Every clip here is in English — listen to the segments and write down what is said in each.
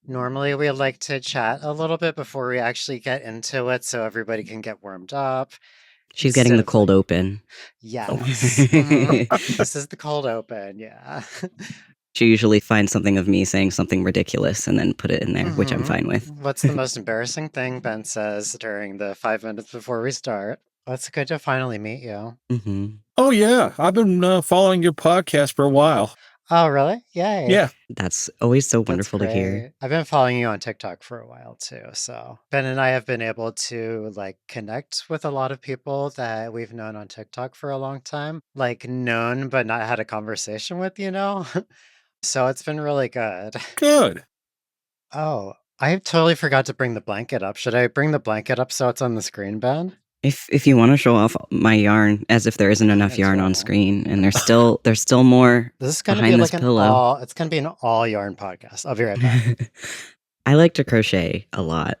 Normally, we like to chat a little bit before we actually get into it so everybody can get warmed up. She's getting Instead the of cold like, open. yes. This is the cold open, yeah. She usually finds something of me saying something ridiculous and then put it in there, which I'm fine with. What's the most embarrassing thing Ben says during the 5 minutes before we start? Well, it's good to finally meet you. Oh, yeah. I've been following your podcast for a while. Oh, really? Yay. Yeah. That's always so That's wonderful to hear. great. I've been following you on TikTok for a while too. So Ben and I have been able to like connect with a lot of people that we've known on TikTok for a long time, like known but not had a conversation with, you know? So it's been really good. Good. Oh, I totally forgot to bring the blanket up. Should I bring the blanket up so it's on the screen, Ben? If you want to show off my yarn, as if there isn't enough yarn on screen, and there's still more This is gonna be behind like this pillow. it's gonna be an all yarn podcast. I'll be right back. I like to crochet a lot.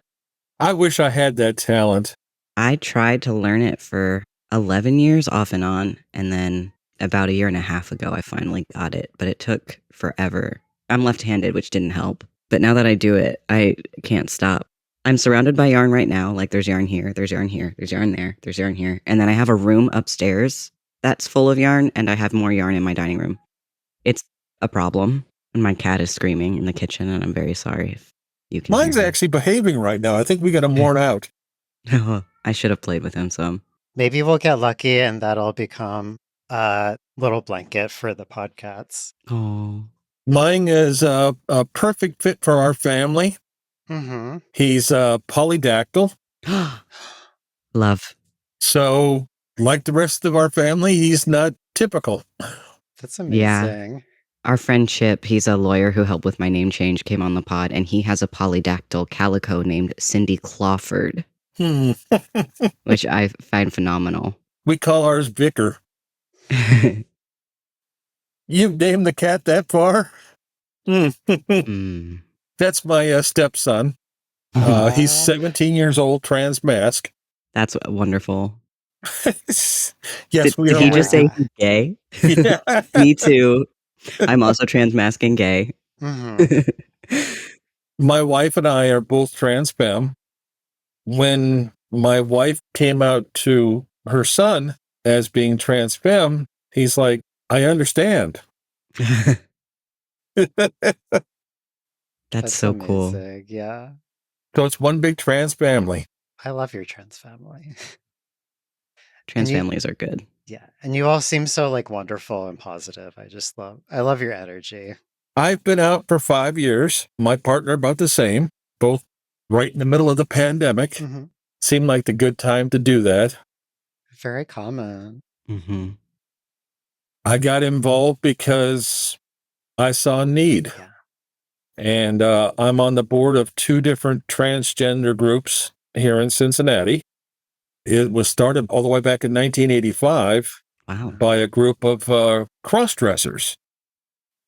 I wish I had that talent. I tried to learn it for 11 years off and on, and then about a year and a half ago, I finally got it, but it took forever. I'm left-handed, which didn't help. But now that I do it, I can't stop. I'm surrounded by yarn right now. Like there's yarn here, there's yarn here, there's yarn there, there's yarn here. And then I have a room upstairs that's full of yarn, and I have more yarn in my dining room. It's a problem. And my cat is screaming in the kitchen, and I'm very sorry if you can Mine's actually behaving right now. I think we got him worn out. I should have played with him some. Maybe we'll get lucky and that'll become a little blanket for the podcasts. Oh. Mine is a perfect fit for our family. He's polydactyl. Love. So, like the rest of our family, he's not typical. That's amazing. Yeah. Our friend Chip, he's a lawyer who helped with my name change, came on the pod, and he has a polydactyl calico named Cindy Clawford, which I find phenomenal. We call ours Vicar. You've named the cat that far? That's my stepson. He's 17 years old, trans mask. That's wonderful. Yes, did he just say he's gay? Yeah. Me too. I'm also transmasking gay. My wife and I are both trans femme. When my wife came out to her son as being trans femme, he's like, I understand. That's so amazing. Cool. Yeah. So it's one big trans family. I love your trans family. Trans families are good. Yeah. And you all seem so like wonderful and positive. I love your energy. I've been out for 5 years. My partner about the same, both right in the middle of the pandemic. Seemed like the good time to do that. Very common. I got involved because I saw a need. Yeah. And I'm on the board of 2 different transgender groups here in Cincinnati. It was started all the way back in 1985 by a group of cross-dressers,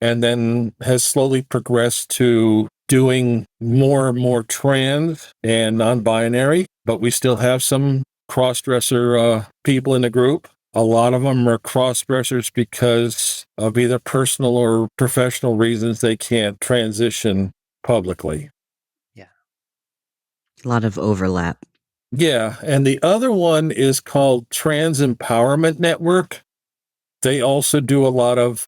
and then has slowly progressed to doing more and more trans and non-binary, but we still have some cross-dresser people in the group. A lot of them are cross-dressers because of either personal or professional reasons they can't transition publicly. Yeah. A lot of overlap. Yeah, and the other one is called Trans Empowerment Network. They also do a lot of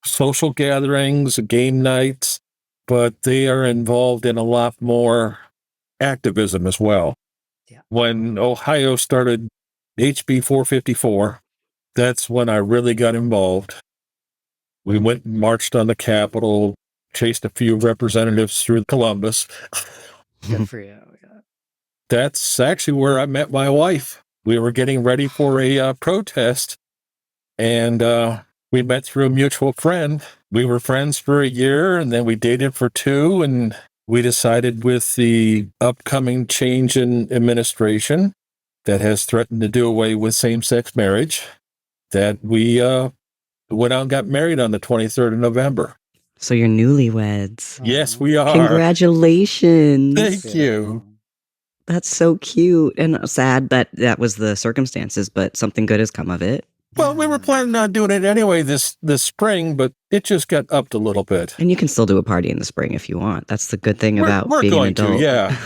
social gatherings, game nights, but they are involved in a lot more activism as well. Yeah. When Ohio started HB 454, that's when I really got involved. We went and marched on the Capitol, chased a few representatives through Columbus. Good for you. That's actually where I met my wife. We were getting ready for a protest, and we met through a mutual friend. We were friends for a year, and then we dated for 2, and we decided with the upcoming change in administration that has threatened to do away with same-sex marriage that we went out and got married on the 23rd of November. So you're newlyweds. Yes, we are. Congratulations. Thank you. That's so cute and sad that was the circumstances, but something good has come of it. Well, we were planning on doing it anyway this spring, but it just got upped a little bit. And you can still do a party in the spring if you want. That's the good thing about We're being an going to, adult. yeah.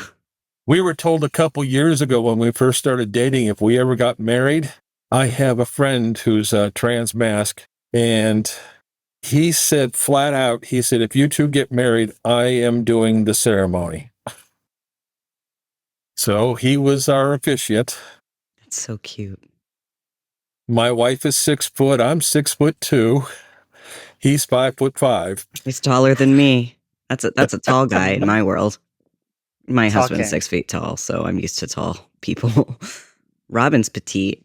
We were told a couple years ago when we first started dating, if we ever got married, I have a friend who's a trans mask, and he said flat out, he said, if you two get married, I am doing the ceremony. So he was our officiant. That's so cute. My wife is 6 foot. I'm 6'2". He's 5'5". He's taller than me. That's a tall guy in my world. My husband's 6 feet tall, so I'm used to tall people. Robin's petite.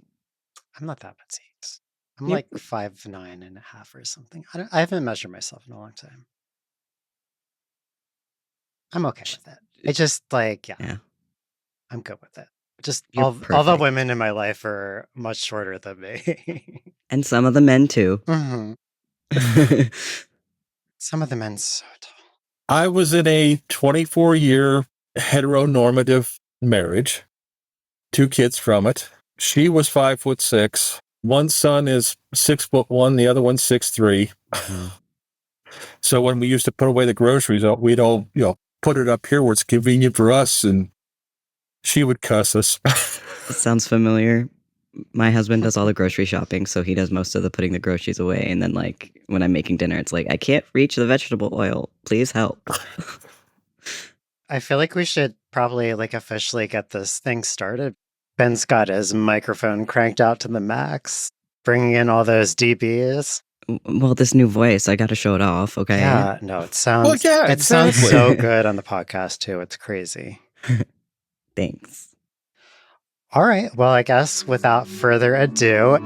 I'm not that petite. I'm like 5'9.5" or something. I haven't measured myself in a long time. I'm okay with it. It's just like, yeah. I'm good with it. Just all the women in my life are much shorter than me. And some of the men too. Mm-hmm. Some of the men so tall. I was in a 24-year heteronormative marriage. 2 kids from it. She was 5'6". One son is 6'1", the other one's 6'3". Mm-hmm. So when we used to put away the groceries, we'd all, put it up here where it's convenient for us, and she would cuss us. It sounds familiar. My husband does all the grocery shopping, so he does most of the putting the groceries away. And then, like, when I'm making dinner, it's like, I can't reach the vegetable oil. Please help. I feel like we should probably, like, officially get this thing started. Ben's got his microphone cranked out to the max, bringing in all those dBs. Well, this new voice, I got to show it off, okay? Yeah, no, it sounds sounds so good on the podcast, too. It's crazy. Thanks. All right. Well, I guess without further ado,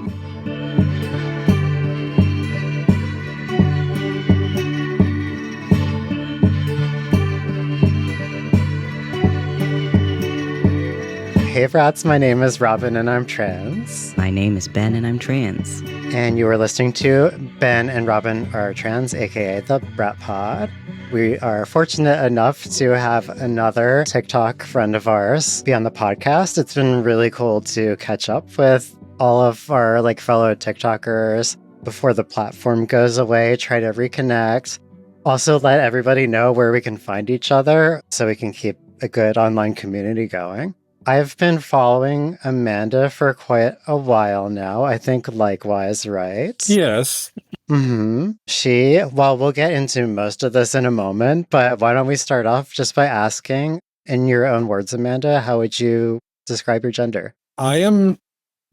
hey, Brats, my name is Robin and I'm trans. My name is Ben and I'm trans. And you are listening to Ben and Robin Are Trans, aka the BRAT Pod. We are fortunate enough to have another TikTok friend of ours be on the podcast. It's been really cool to catch up with all of our fellow TikTokers before the platform goes away, try to reconnect. Also let everybody know where we can find each other so we can keep a good online community going. I've been following Amanda for quite a while now. I think likewise, right? Yes. Mm-hmm. We'll get into most of this in a moment, but why don't we start off just by asking, in your own words, Amanda, how would you describe your gender? I am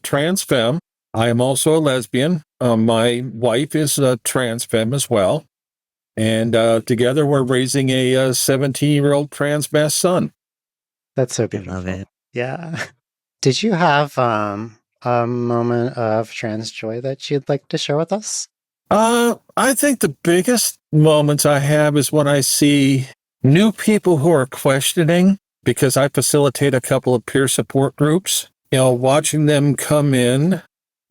trans femme. I am also a lesbian. My wife is a trans femme as well. And together we're raising a 17-year-old trans masked son. That's so beautiful. I love it. Yeah. Did you have a moment of trans joy that you'd like to share with us? I think the biggest moments I have is when I see new people who are questioning, because I facilitate a couple of peer support groups, watching them come in,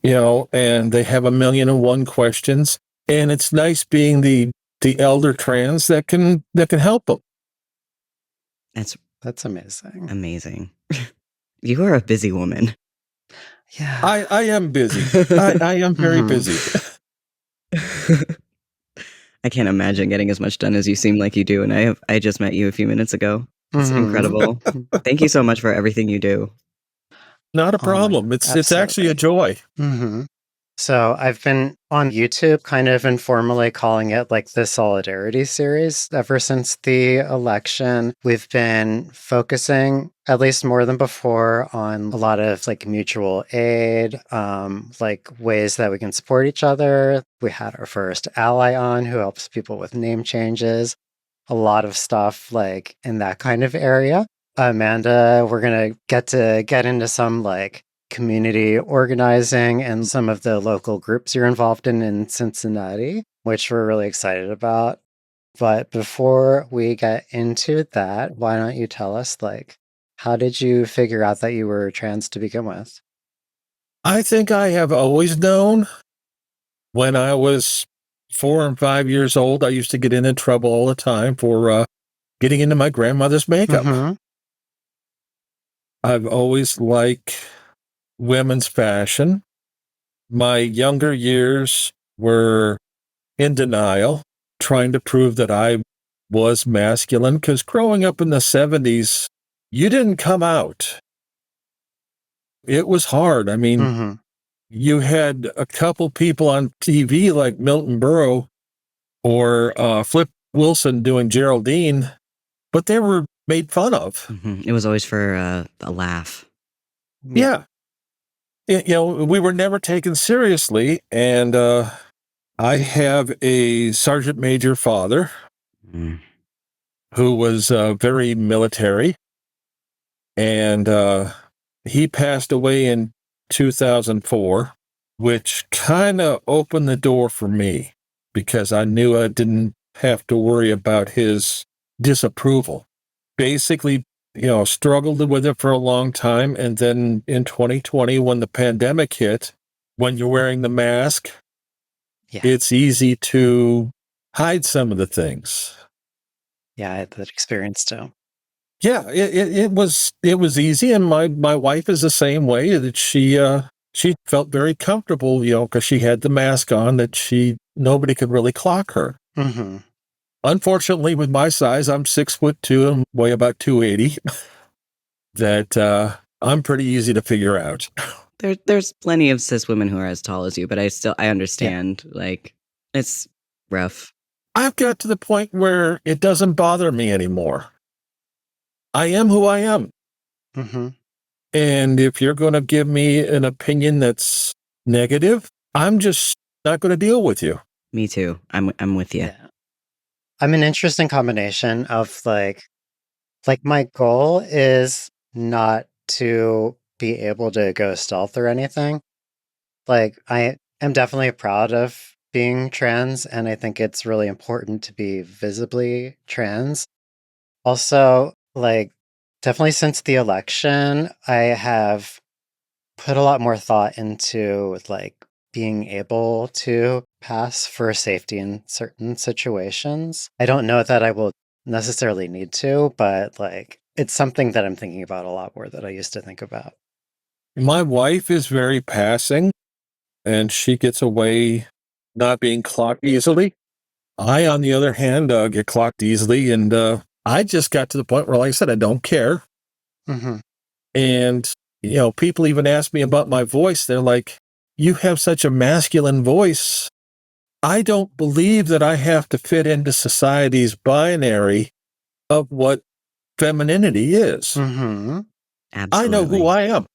and they have 1,000,001 questions. And it's nice being the elder trans that can help them. That's amazing. Amazing. You are a busy woman. Yeah. I am busy. I am very busy. I can't imagine getting as much done as you seem like you do. And I just met you a few minutes ago. It's incredible. Thank you so much for everything you do. Not a problem. It's actually a joy. Mm-hmm. So I've been on YouTube kind of informally calling it the Solidarity series ever since the election. We've been focusing, at least more than before, on a lot of mutual aid, ways that we can support each other. We had our first ally on who helps people with name changes, a lot of stuff in that kind of area. Amanda, we're going to get into some community organizing and some of the local groups you're involved in Cincinnati, which we're really excited about. But before we get into that, why don't you tell us, how did you figure out that you were trans to begin with? I think I have always known. When I was 4 and 5 years old, I used to get into trouble all the time for getting into my grandmother's makeup. Mm-hmm. I've always liked women's fashion. My younger years were in denial, trying to prove that I was masculine, because growing up in the 70s, you didn't come out. It was hard. I mean, Hmm. you had a couple people on TV like Milton Berle or Flip Wilson doing Geraldine, but they were made fun of. It was always for a laugh. Yeah. Yeah. We were never taken seriously. And I have a sergeant major father Mm. who was very military. And he passed away in 2004, which kind of opened the door for me because I knew I didn't have to worry about his disapproval. Basically, struggled with it for a long time. And then in 2020, when the pandemic hit, when you're wearing the mask, Yeah. it's easy to hide some of the things. Yeah, I had that experience too. Yeah, it was easy, and my wife is the same way. That she felt very comfortable, because she had the mask on, that nobody could really clock her. Hmm. Unfortunately, with my size, I'm 6'2" and weigh about 280. That I'm pretty easy to figure out. There's plenty of cis women who are as tall as you, but I Yeah. understand. Like, it's rough. I've got to the point where it doesn't bother me anymore. I am who I am. Hmm. And if you're going to give me an opinion that's negative, I'm just not going to deal with you. Me too. I'm with you. Yeah. I'm an interesting combination of like my goal is not to be able to go stealth or anything. Like I am definitely proud of being trans, and I think it's really important to be visibly trans. Also, like definitely since the election, I have put a lot more thought into like being able to pass for safety in certain situations. I don't know that I will necessarily need to, but like it's something that I'm thinking about a lot more that I used to think about. My wife is very passing, and she gets away not being clocked easily. I, on the other hand, get clocked easily, and I just got to the point where, like I said, I don't care. Hmm. And, people even ask me about my voice. They're like, you have such a masculine voice. I don't believe that I have to fit into society's binary of what femininity is. Hmm. I know who Absolutely. I am.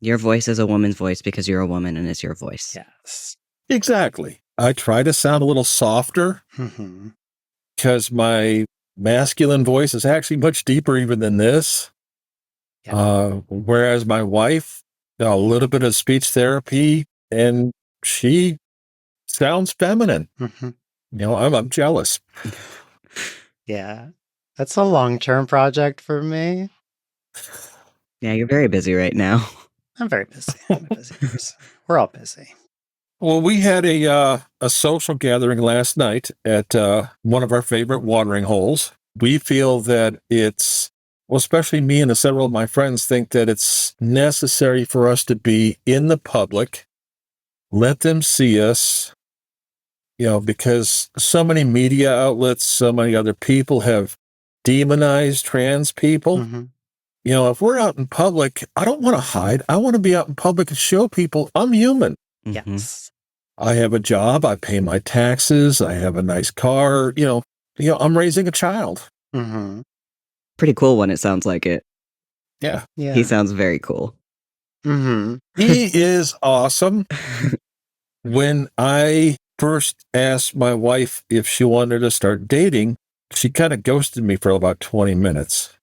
Your voice is a woman's voice because you're a woman and it's your voice. Yes. Exactly. I try to sound a little softer Hmm. because my masculine voice is actually much deeper even than this. Yeah. Whereas my wife, a little bit of speech therapy, and she sounds feminine. Hmm. I'm jealous. Yeah. That's a long-term project for me. Yeah, you're very busy right now. I'm very busy. I'm a busy person. We're all busy. Well, we had a social gathering last night at one of our favorite watering holes. We feel that well, especially me and several of my friends think that it's necessary for us to be in the public, let them see us, because so many media outlets, so many other people have demonized trans people. Hmm. If we're out in public, I don't want to hide. I want to be out in public and show people I'm human. Mm-hmm. Yes. I have a job. I pay my taxes. I have a nice car. I'm raising a child. Hmm. Pretty cool when it sounds like it. Yeah. Yeah. He sounds very cool. Hmm. He is awesome. When I first asked my wife if she wanted to start dating, she kind of ghosted me for about 20 minutes.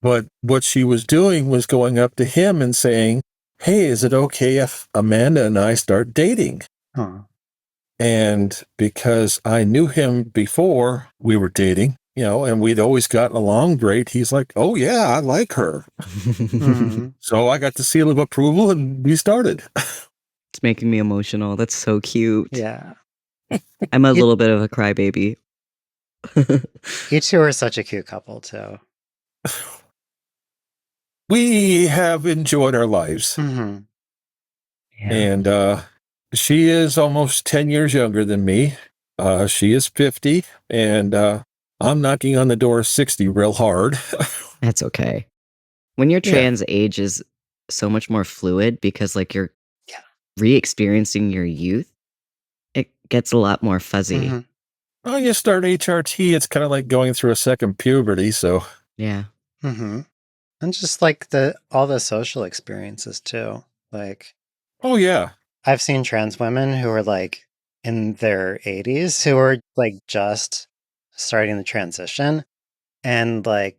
But what she was doing was going up to him and saying, hey, is it okay if Amanda and I start dating? Huh. And because I knew him before we were dating, and we'd always gotten along great, he's like, oh, yeah, I like her. Hmm. So I got the seal of approval and we started. It's making me emotional. That's so cute. Yeah. I'm a You, little bit of a crybaby. you two are such a cute couple, too. We have enjoyed our lives. Hmm. Yeah. And she is almost 10 years younger than me. She is 50, and I'm knocking on the door of 60 real hard. That's okay. When you're Yeah. trans, age is so much more fluid because, like, you're Yeah. re-experiencing your youth. It gets a lot more fuzzy. Mhm. Well, you start HRT, it's kind of like going through a second puberty, so. Yeah. Mhm. And just like all the social experiences too. Like, Oh, yeah. I've seen trans women who are like in their 80s who are like just starting the transition, and like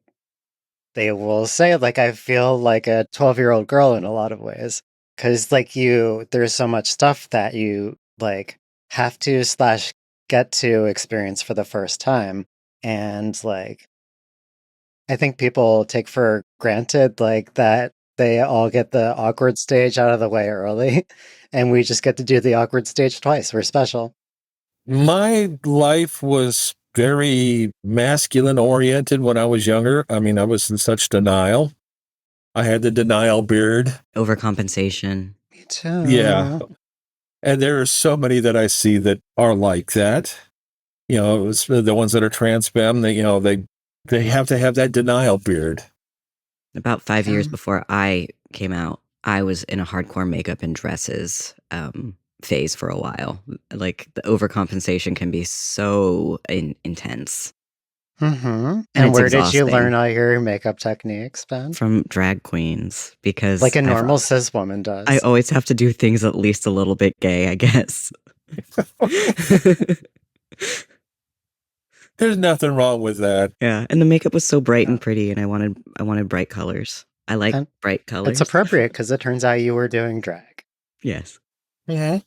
they will say like I feel like a 12-year-old girl in a lot of ways, cuz like there's so much stuff that you like have to slash get to experience for the first time, and like I think people take for granted like that they all get the awkward stage out of the way early, and we just get to do the awkward stage twice. We're special. My life was very masculine oriented when I was younger. I mean, I was in such denial. I had the denial beard. Overcompensation. Me Yeah. too. And there are so many that I see that are like that. You know, it's the ones that are trans femme, they have to have that denial beard. About 5 years Yeah. before I came out, I was in a hardcore makeup and dresses phase for a while. Like, the overcompensation can be so intense, Mm-hmm. and And it's where did you learn exhausting. all your makeup techniques, Ben? From drag queens, Like because a normal cis woman I does. always have to do things at least a little bit gay, I guess. There's nothing wrong with that. Yeah, and the makeup was so bright Yeah. and pretty, and I wanted bright colors. I like And bright it's colors. appropriate because it turns out you were doing drag. Yes. Yeah.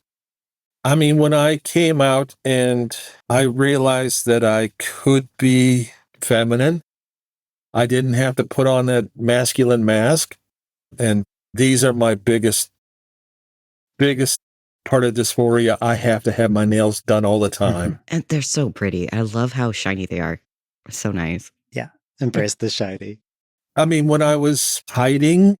I mean, when I came out and I realized that I could be feminine, I didn't have to put on that masculine mask. And these are my biggest part of dysphoria. I have to have my nails done all the time. And they're so pretty. I love how shiny they are. So nice. Yeah. Embrace the shiny. I mean, when I was hiding,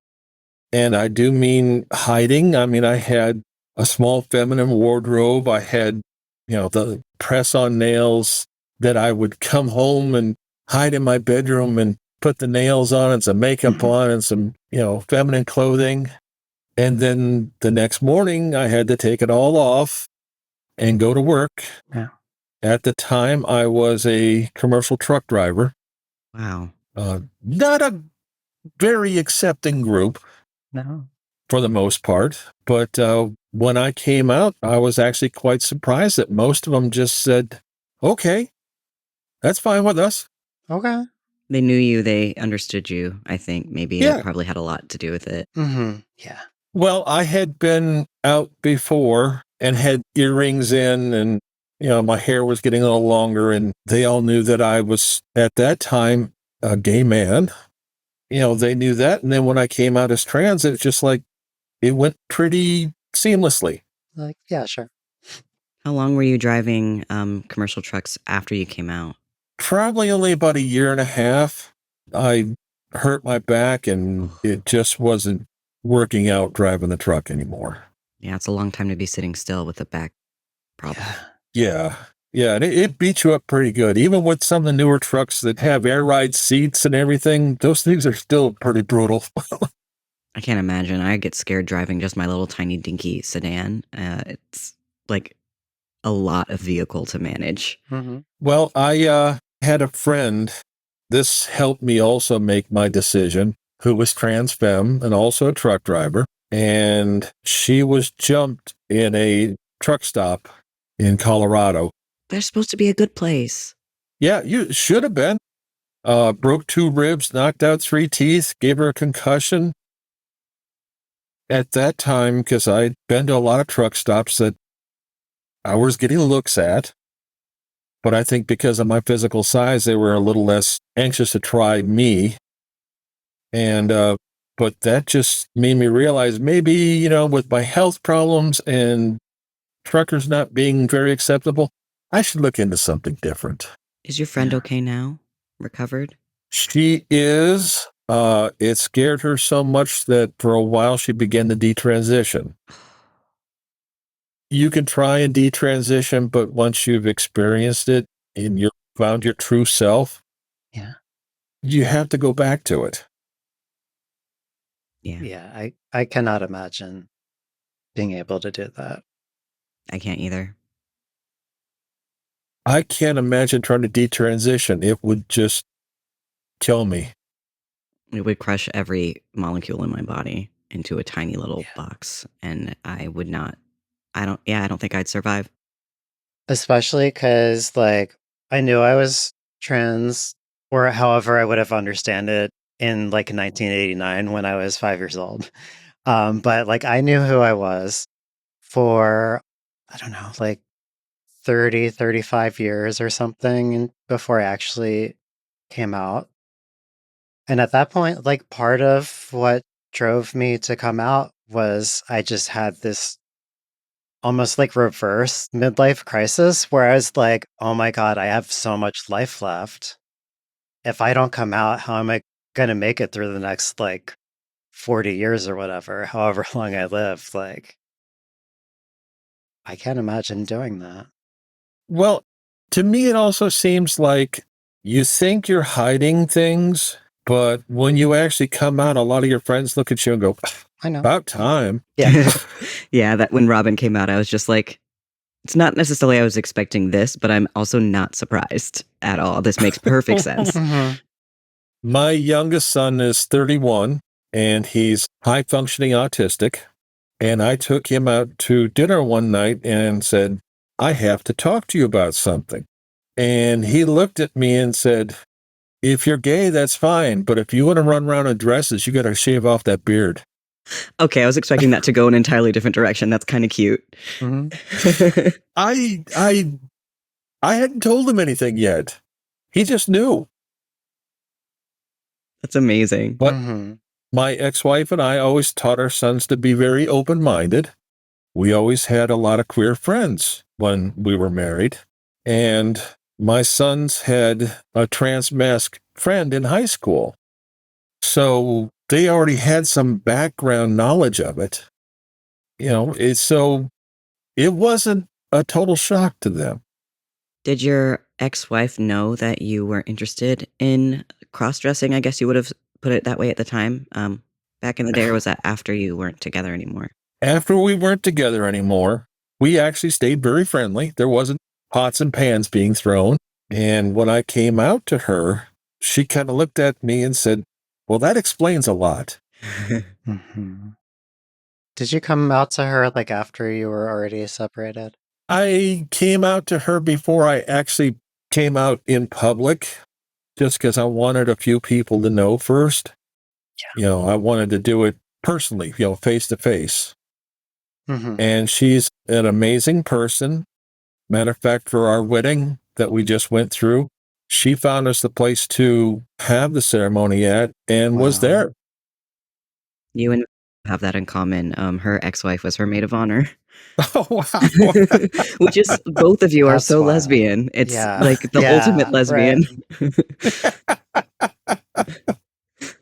and I do mean hiding, I mean, I had a small feminine wardrobe. I had, the press on nails that I would come home and hide in my bedroom and put the nails on and some makeup on and some, feminine clothing. And then the next morning, I had to take it all off and go to work. Yeah. At the time, I was a commercial truck driver. Wow. Not a very accepting group No. for the most part. But when I came out, I was actually quite surprised that most of them just said, okay, that's fine with us. Okay. They knew you, they understood you, I think. Maybe that Yeah. probably had a lot to do with it. Mm-hmm. Yeah. Well, I had been out before and had earrings in, and my hair was getting a little longer, and they all knew that I was at that time a gay man. They knew that. And then when I came out as trans, it's just like it went pretty seamlessly. Like, yeah, sure. How long were you driving commercial trucks after you came out? Probably only about a year and a half. I hurt my back and it just wasn't working out driving the truck anymore. Yeah, it's a long time to be sitting still with a back problem. Yeah. Yeah. And it beats you up pretty good. Even with some of the newer trucks that have air ride seats and everything, those things are still pretty brutal. I can't imagine. I get scared driving just my little tiny dinky sedan. It's like a lot of vehicle to manage. Mm-hmm. Well, I had a friend. This helped me also make my decision, who was trans femme and also a truck driver. And she was jumped in a truck stop in Colorado. They're supposed to be a good place. Yeah, you should have been. Broke 2 ribs, knocked out 3 teeth, gave her a concussion. At that time, because I'd been to a lot of truck stops that I was getting looks at, but I think because of my physical size, they were a little less anxious to try me. And, but that just made me realize maybe, with my health problems and truckers not being very acceptable, I should look into something different. Is your friend okay now? Recovered? She is. It scared her so much that for a while she began to detransition. you can try and detransition, but once you've experienced it and you found your true self, Yeah. you have to go back to it. Yeah, Yeah, I cannot imagine being able to do that. I can't either. I can't imagine trying to detransition. It would just kill me. It would crush every molecule in my body into a tiny little Yeah. box, and I would not. I don't think I'd survive. Especially because, like, I knew I was trans, or however I would have understand it in, like, 1989 when I was 5 years old. But, like, I knew who I was for, I don't know, like, 30, 35 years or something before I actually came out. And at that point, like, part of what drove me to come out was I just had this almost like reverse midlife crisis where I was like, "Oh my god, I have so much life left. If I don't come out, how am I gonna make it through the next, like, 40 years or whatever, however long I live?" Like, I can't imagine doing that. Well, to me, it also seems like you think you're hiding things, but when you actually come out, a lot of your friends look at you and go, I know. about time. Yeah. Yeah, that when Robin came out, I was just like, it's not necessarily I was expecting this, but I'm also not surprised at all. This makes perfect sense. Mhm. My youngest son is 31 and he's high functioning autistic. And I took him out to dinner one night and said, I have to talk to you about something. And he looked at me and said, if you're gay, that's fine. But if you want to run around in dresses, you got to shave off that beard. Okay, I was expecting that to go an entirely different direction. That's kind of cute. Mhm. I I I hadn't told him anything yet. He just knew. That's amazing. But Mhm. my ex-wife and I always taught our sons to be very open-minded. We always had a lot of queer friends when we were married. And my sons had a trans mask friend in high school. So they already had some background knowledge of it. So it wasn't a total shock to them. Did your ex-wife know that you were interested in cross-dressing? I guess you would have put it that way at the time, back in the day, or was that after you weren't together anymore? After we weren't together anymore, we actually stayed very friendly. There wasn't pots and pans being thrown. And when I came out to her, she kind of looked at me and said, well, that explains a lot. Mhm. Did you come out to her, like, after you were already separated? I came out to her before I actually came out in public, just because I wanted a few people to know first. I wanted to do it personally, face to face. Mhm. And she's an amazing person. Matter of fact, for our wedding that we just went through, she found us the place to have the ceremony at and was Wow. there. You and have that in common. Her ex-wife was her maid of honor. Oh, wow. Which is both of you are That's so wild. lesbian. It's Yeah. like the ultimate Yeah, right. lesbian.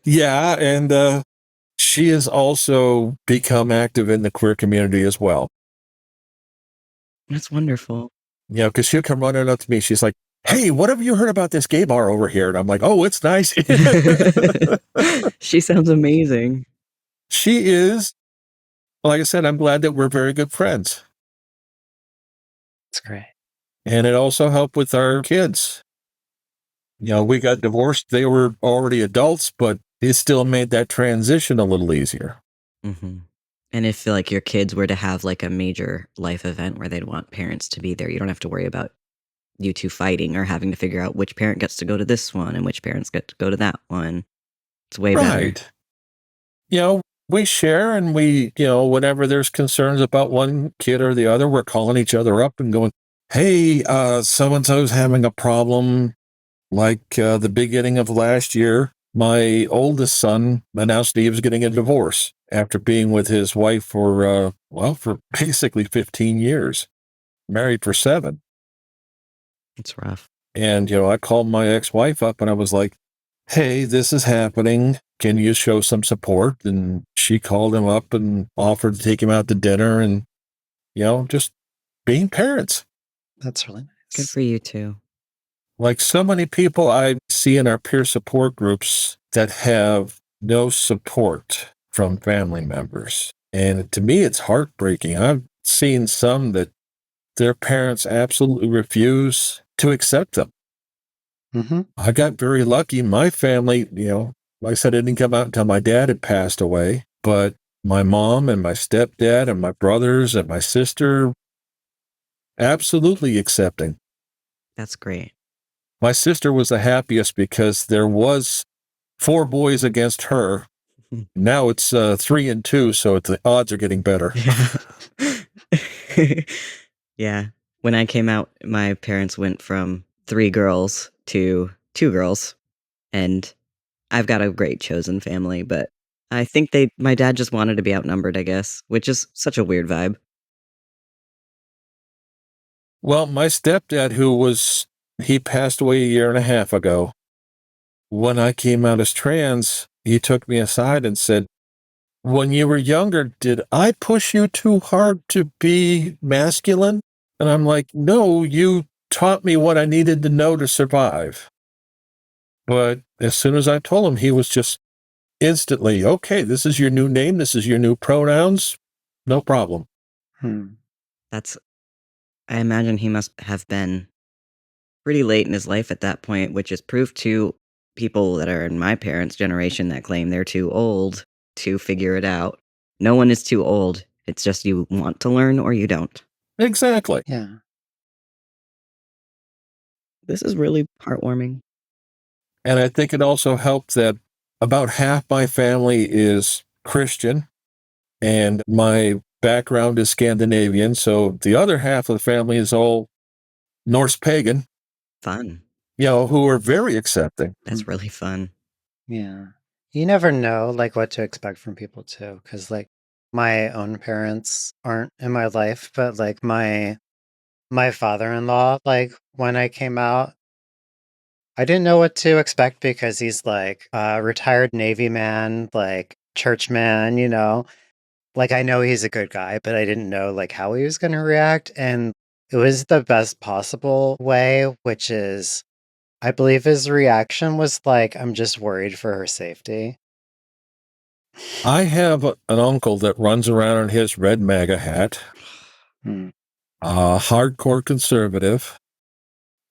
Yeah, and she has also become active in the queer community as well. That's wonderful. Because she'll come running up to me. She's like, hey, what have you heard about this gay bar over here? And I'm like, oh, it's nice. She sounds amazing. She is. Like I said, I'm glad that we're very good friends. It's great. And it also helped with our kids. We got divorced. They were already adults, but it still made that transition a little easier. Mhm. And if, like, your kids were to have, like, a major life event where they'd want parents to be there, you don't have to worry about you 2 fighting or having to figure out which parent gets to go to this one and which parents get to go to that one. It's way better. Right. We share and whenever there's concerns about one kid or the other, we're calling each other up and going, hey, so-and-so's having a problem. Like the beginning of last year, my oldest son announced he was getting a divorce after being with his wife for basically 15 years, married for 7. It's rough. And, I called my ex-wife up and I was like, hey, this is happening. Can you show some support? And she called him up and offered to take him out to dinner. And just being parents. That's really Good nice. for you too. Like so many people I see in our peer support groups that have no support from family members. And to me, it's heartbreaking. I've seen some that their parents absolutely refuse to accept them. Mhm. I got very lucky. My family, like I said, it didn't come out until my dad had passed away. But my mom and my stepdad and my brothers and my sister, absolutely accepting. That's great. My sister was the happiest because there was 4 boys against her. Now it's 3 and 2, so the odds are getting better. Yeah. Yeah. When I came out, my parents went from 3 girls to 2 girls, and I've got a great chosen family, but I think my dad just wanted to be outnumbered, I guess, which is such a weird vibe. Well, my stepdad, he passed away a year and a half ago. When I came out as trans, he took me aside and said, "When you were younger, did I push you too hard to be masculine?" And I'm like, "No, you taught me what I needed to know to survive." But as soon as I told him, he was just instantly, "Okay, this is your new name. This is your new pronouns. No problem." Hmm. That's I imagine he must have been pretty late in his life at that point, which is proof to people that are in my parents' generation that claim they're too old to figure it out. No one is too old. It's just you want to learn or you don't. Exactly. Yeah. This is really heartwarming. And I think it also helped that about half my family is Christian and my background is Scandinavian. So the other half of the family is all Norse pagan, Fun. who are very accepting. That's really fun. Yeah. You never know, like, what to expect from people too, because like, my own parents aren't in my life, but, like, my father-in-law, like, when I came out, I didn't know what to expect because he's, like, a retired Navy man, like, church man, you know? Like, I know he's a good guy, but I didn't know, like, how he was gonna react, and it was the best possible way, which is I believe his reaction was like, "I'm just worried for her safety." I have an uncle that runs around in his red MAGA hat, Hmm. a hardcore conservative.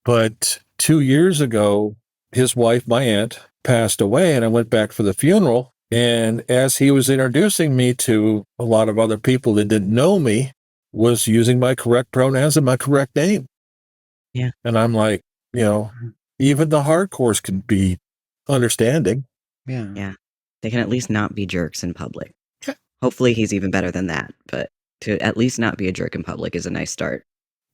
But 2 years ago, his wife, my aunt, passed away, and I went back for the funeral. And as he was introducing me to a lot of other people that didn't know me, was using my correct pronouns and my correct name. Yeah. And I'm like, you know, Mhm. even the hardcores can be understanding. Yeah. Yeah. They can at least not be jerks in public. Yeah. Hopefully he's even better than that, but to at least not be a jerk in public is a nice start.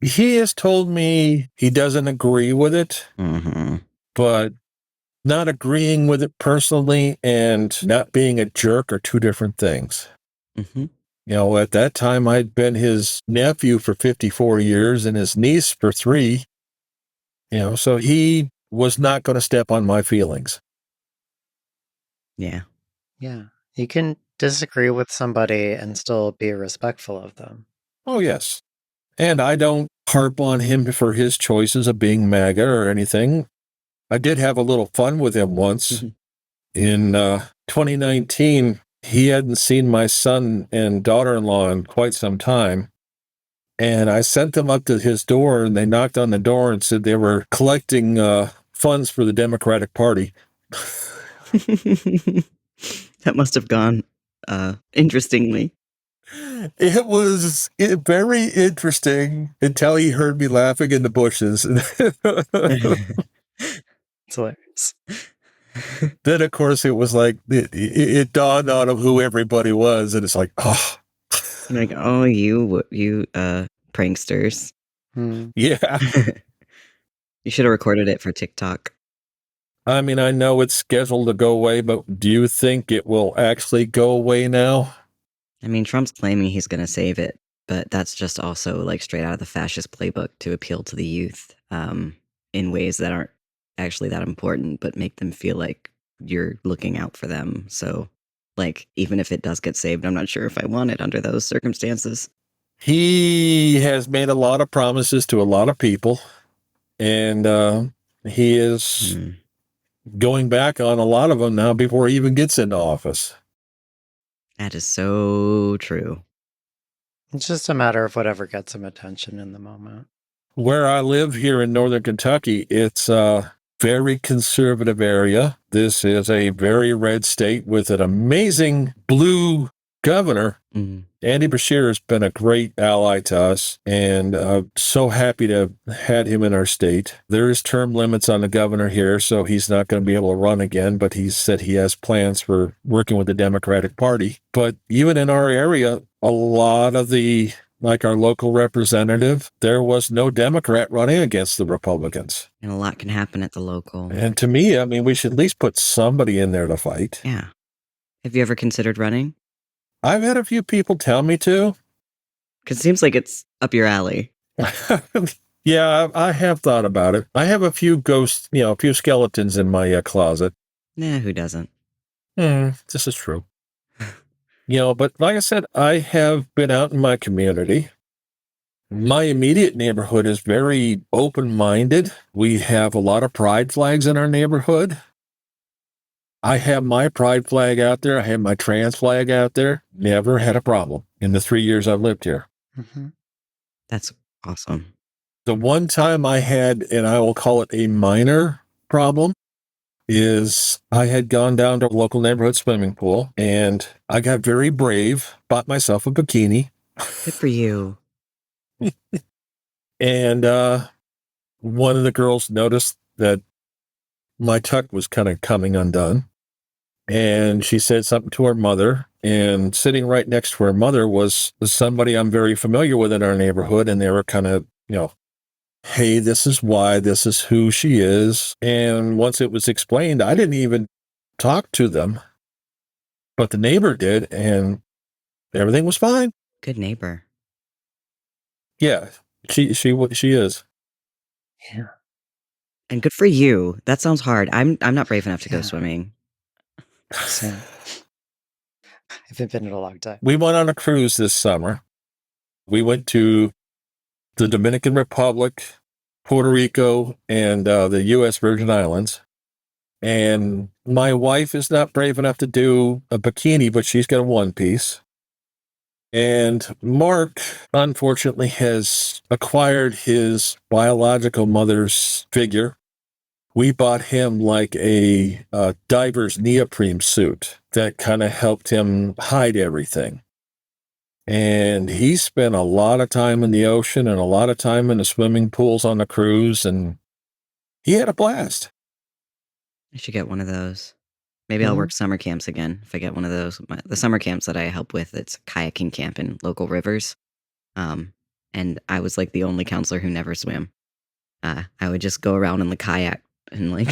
He has told me he doesn't agree with it, Mm-hmm. but not agreeing with it personally and not being a jerk are two different things. Mm-hmm. At that time, I'd been his nephew for 54 years and his niece for 3, so he was not going to step on my feelings. Yeah. Yeah. You can disagree with somebody and still be respectful of them. Oh, yes. And I don't harp on him for his choices of being MAGA or anything. I did have a little fun with him once. Mm-hmm. In 2019, he hadn't seen my son and daughter-in-law in quite some time. And I sent them up to his door, and they knocked on the door and said they were collecting funds for the Democratic Party. That must have gone interestingly. It was very interesting until he heard me laughing in the bushes. It's hilarious. Then, of course, it was like it dawned on him who everybody was, and it's like, oh, Like, oh, you pranksters. Hmm. yeah. You should have recorded it for TikTok. I mean, I know it's scheduled to go away, but do you think it will actually go away now? I mean, Trump's claiming he's going to save it, but that's just also like straight out of the fascist playbook to appeal to the youth in ways that aren't actually that important, but make them feel like you're looking out for them. So, like, even if it does get saved, I'm not sure if I want it under those circumstances. He has made a lot of promises to a lot of people, and he is going back on a lot of them now before he even gets into office. That is so true. It's just a matter of whatever gets him attention in the moment. Where I live here in Northern Kentucky, it's a very conservative area. This is a very red state with an amazing blue governor. Andy Beshear has been a great ally to us, and I'm so happy to have had him in our state. There is term limits on the governor here, so he's not going to be able to run again, but he said he has plans for working with the Democratic Party. But even in our area, a lot of like our local representative, there was no Democrat running against the Republicans. And a lot can happen at the local. And to me, I mean, we should at least put somebody in there to fight. Yeah. Have you ever considered running? I've had a few people tell me to. Because it seems like it's up your alley. Yeah, I have thought about it. I have a few ghosts, a few skeletons in my closet. Nah, who doesn't? This is true. But like I said, I have been out in my community. My immediate neighborhood is very open-minded. We have a lot of pride flags in our neighborhood. I have my pride flag out there. I have my trans flag out there. Never had a problem in the 3 years I've lived here. That's awesome. The one time I had, and I will call it a minor problem, is I had gone down to a local neighborhood swimming pool, and I got very brave, bought myself a bikini. Good for you. And one of the girls noticed that my tuck was kind of coming undone. And she said something to her mother, and sitting right next to her mother was somebody I'm very familiar with in our neighborhood. And they were kind of, hey, this is why, this is who she is. And once it was explained, I didn't even talk to them, but the neighbor did, and everything was fine. Good neighbor. Yeah, she is. Yeah. And good for you. That sounds hard. I'm not brave enough to go swimming. Same. I haven't been in a long time. We went on a cruise this summer. We went to the Dominican Republic, Puerto Rico, and the U.S. Virgin Islands. And my wife is not brave enough to do a bikini, but she's got a one piece. And Mark, unfortunately, has acquired his biological mother's figure. We bought him like a diver's neoprene suit that kind of helped him hide everything. And he spent a lot of time in the ocean and a lot of time in the swimming pools on the cruise, and he had a blast. I should get one of those. Maybe I'll work summer camps again if I get one of those. The summer camps that I help with, it's a kayaking camp in local rivers. And I was like the only counselor who never swam. I would just go around in the kayak and like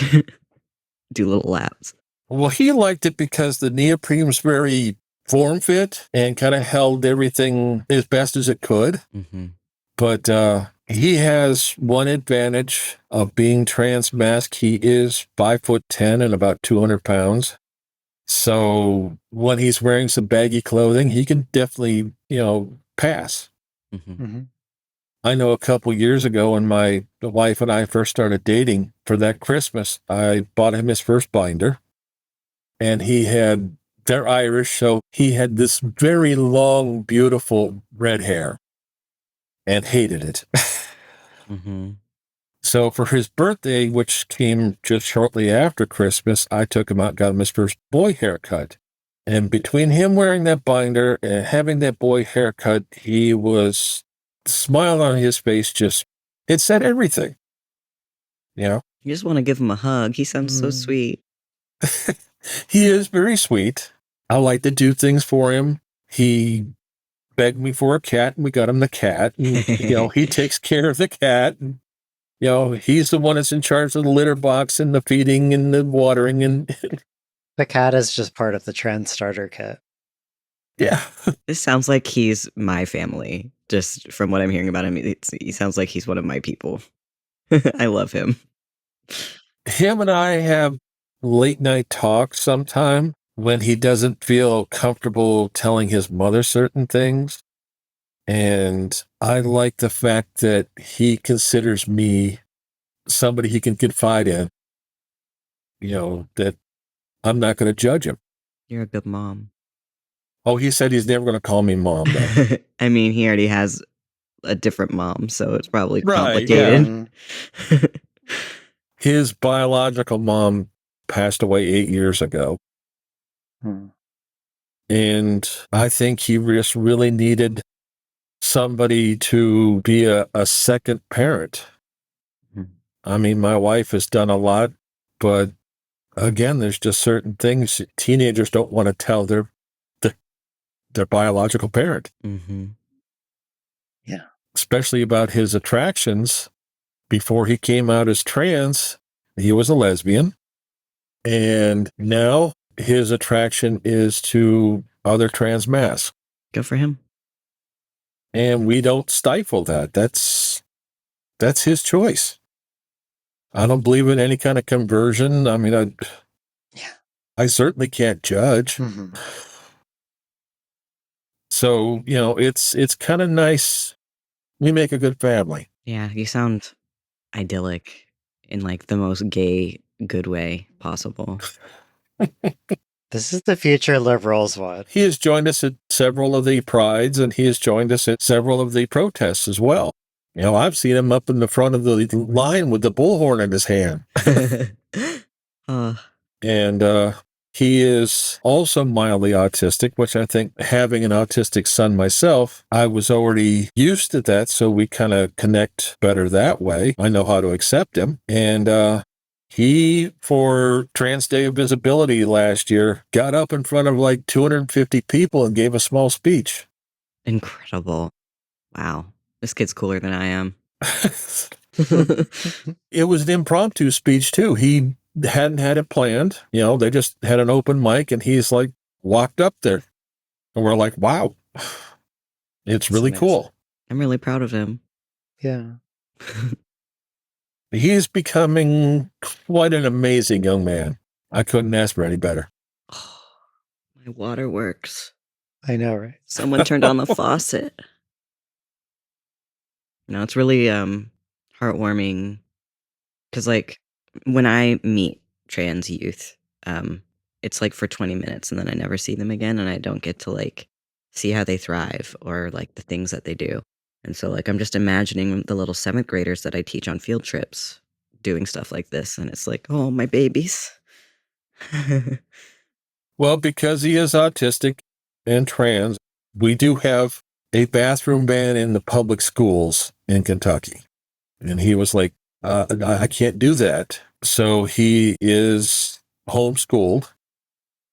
do little laps. Well, he liked it because the neoprene was very form fit and kind of held everything as best as it could. But he has one advantage of being trans-masc. He is 5'10" and about 200 pounds. So when he's wearing some baggy clothing, he can definitely, pass. I know a couple years ago when my wife and I first started dating, for that Christmas, I bought him his first binder. And they're Irish, so he had this very long, beautiful red hair and hated it. So for his birthday, which came just shortly after Christmas, I took him out, got him his first boy haircut. And between him wearing that binder and having that boy haircut, he was smile on his face, it said everything. You just want to give him a hug. He sounds so sweet. He is very sweet. I like to do things for him. He begged me for a cat, and we got him the cat. And, he takes care of the cat. And, he's the one that's in charge of the litter box and the feeding and the watering. And the cat is just part of the trans starter kit. Yeah. This sounds like he's my family. Just from what I'm hearing about him, he sounds like he's one of my people. I love him. Him and I have late night talks sometime when he doesn't feel comfortable telling his mother certain things. And I like the fact that he considers me somebody he can confide in, that I'm not going to judge him. You're a good mom. Oh, he said he's never going to call me mom, though. I mean, he already has a different mom, so it's probably Right, yeah. complicated. His biological mom passed away 8 years ago. And I think he just really needed somebody to be a second parent. I mean, my wife has done a lot, but again, there's just certain things teenagers don't want to tell their biological parent. Yeah. Especially about his attractions. Before he came out as trans, he was a lesbian. And now his attraction is to other trans masks. Good for him. And we don't stifle that. That's his choice. I don't believe in any kind of conversion. I mean, I certainly can't judge. So, it's kind of nice. We make a good family. Yeah, you sound idyllic in like the most gay, good way possible. This is the future liberals one. He has joined us at several of the prides, and he has joined us at several of the protests as well. I've seen him up in the front of the line with the bullhorn in his hand. And he is also mildly autistic, which I think, having an autistic son myself, I was already used to that, so we kind of connect better that way. I know how to accept him. And he, for Trans Day of Visibility last year, got up in front of like 250 people and gave a small speech. Incredible. Wow. This kid's cooler than I am. It was an impromptu speech, too. He hadn't had it planned. They just had an open mic, and he's like walked up there. And we're like, wow, it's really cool. I'm really proud of him. Yeah. He's becoming quite an amazing young man. I couldn't ask for any better. My water works. I know, right? Someone turned on the faucet. It's really heartwarming because, like, when I meet trans youth, it's like for 20 minutes and then I never see them again, and I don't get to like see how they thrive or like the things that they do. And so, like, I'm just imagining the little 7th graders that I teach on field trips doing stuff like this, and it's like, oh, my babies. Well, because he is autistic and trans, we do have a bathroom ban in the public schools in Kentucky. And he was like, I can't do that. So he is homeschooled,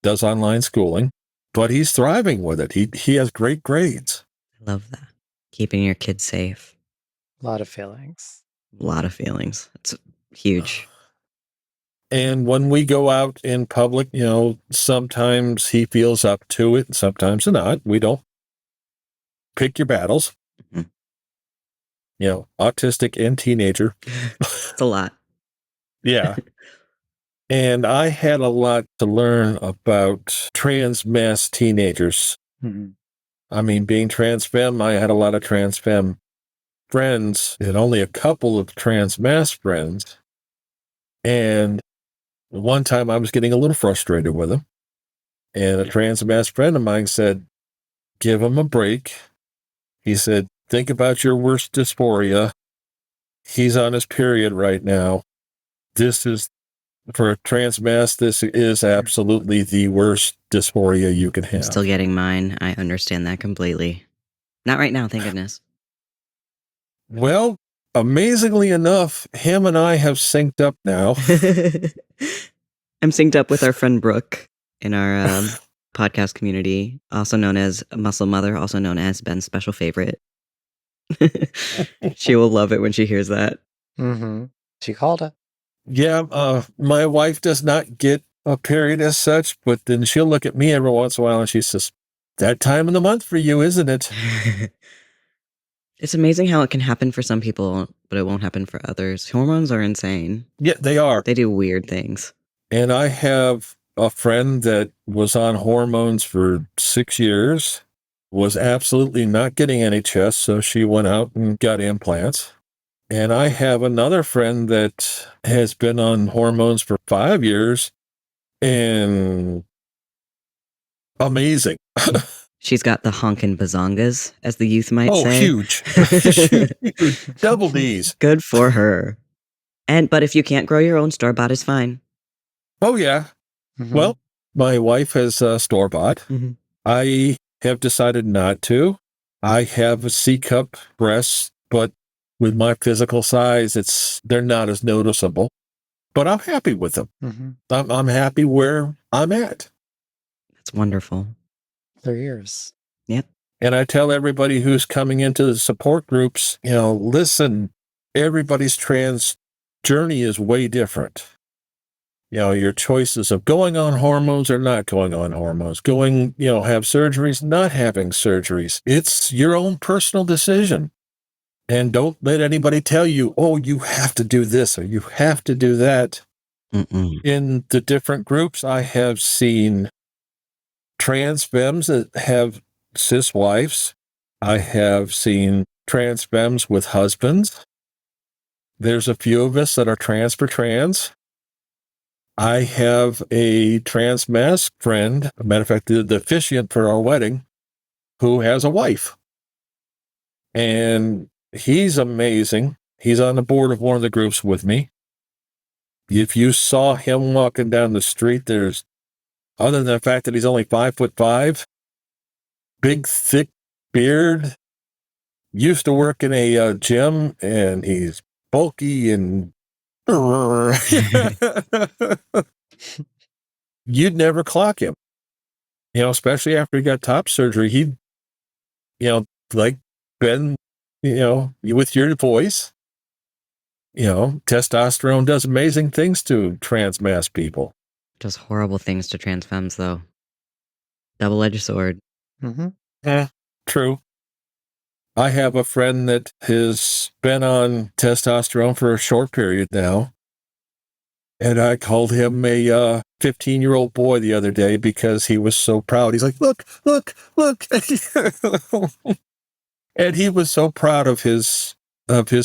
does online schooling, but he's thriving with it. He has great grades. I love that. Keeping your kids safe. A lot of feelings. A lot of feelings. It's huge. And when we go out in public, sometimes he feels up to it, sometimes not. We don't pick your battles. Autistic and teenager. It's a lot. Yeah. And I had a lot to learn about trans mass teenagers. I mean, being trans femme, I had a lot of trans femme friends and only a couple of trans mass friends. And one time I was getting a little frustrated with him. And a trans mass friend of mine said, give him a break. He said, think about your worst dysphoria. He's on his period right now. This is, for a trans mass, this is absolutely the worst dysphoria you can have. I'm still getting mine. I understand that completely. Not right now, thank goodness. Well, amazingly enough, him and I have synced up now. I'm synced up with our friend Brooke in our podcast community, also known as Muscle Mother, also known as Ben's special favorite. She will love it when she hears that. She called it. Yeah, my wife does not get a period as such, but then she'll look at me every once in a while and she says, that time of the month for you, isn't it? It's amazing how it can happen for some people, but it won't happen for others. Hormones are insane. Yeah, they are. They do weird things. And I have a friend that was on hormones for 6 years, was absolutely not getting any chest, so she went out and got implants. And I have another friend that has been on hormones for 5 years, and amazing. She's got the honkin' bazongas, as the youth might Oh, say. huge. Huge. Double D's. Good for her. But if you can't grow your own, store-bought is fine. Oh, yeah. Mhm. Well, my wife has store-bought. Mhm. I have decided not to. I have a C-cup breasts, but with my physical size, they're not as noticeable. But I'm happy with them. Mhm. I'm happy where I'm at. That's wonderful. 3 years. Yep. And I tell everybody who's coming into the support groups, listen, everybody's trans journey is way different. Your choices of going on hormones or not going on hormones, have surgeries, not having surgeries. It's your own personal decision. And don't let anybody tell you, oh, you have to do this or you have to do that. Mm-mm. In the different groups, I have seen trans femmes that have cis wives. I have seen trans femmes with husbands. There's a few of us that are trans for trans. I have a trans mask friend, a matter of fact, the officiant for our wedding, who has a wife. And he's amazing. He's on the board of one of the groups with me. If you saw him walking down the street, other than the fact that he's only 5'5", big, thick beard, used to work in a gym, and he's bulky and you'd never clock him. Especially after he got top surgery, he, like Ben, with your voice, testosterone does amazing things to trans mass people. Does horrible things to trans femmes, though. Double-edged sword. Mhm. True. I have a friend that has been on testosterone for a short period now. And I called him a 15-year-old boy the other day because he was so proud. He's like, look, look, look. And he was so proud of his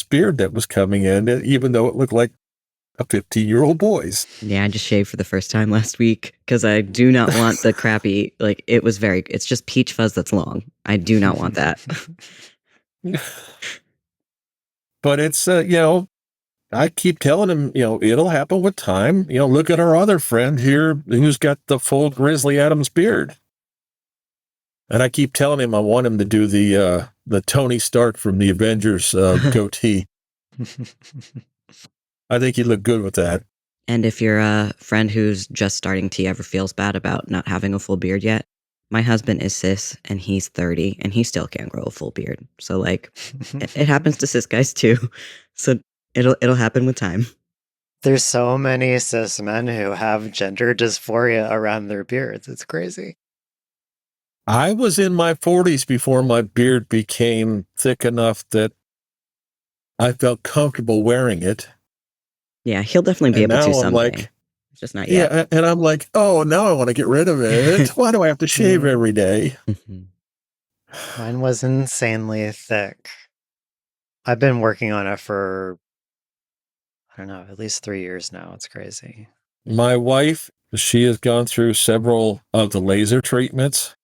beard that was coming in, even though it looked like a 15-year-old boy's. Yeah, I just shaved for the first time last week because I do not want the crappy, it's just peach fuzz that's long. I do not want that. But it's, I keep telling him, it'll happen with time. Look at our other friend here who's got the full Grizzly Adams beard. And I keep telling him I want him to do the Tony Stark from the Avengers goatee. I think he'd look good with that. And if you're a friend who's just starting T ever feels bad about not having a full beard yet, my husband is cis and he's 30 and he still can't grow a full beard. So it happens to cis guys too. So it'll happen with time. There's so many cis men who have gender dysphoria around their beards. It's crazy. I was in my 40s before my beard became thick enough that I felt comfortable wearing it. Yeah, he'll definitely be able to someday. Just not yet. Yeah, and I'm like, oh, now I want to get rid of it. Why do I have to shave every day? Mine was insanely thick. I've been working on it for, I don't know, at least 3 years now. It's crazy. My wife, she has gone through several of the laser treatments,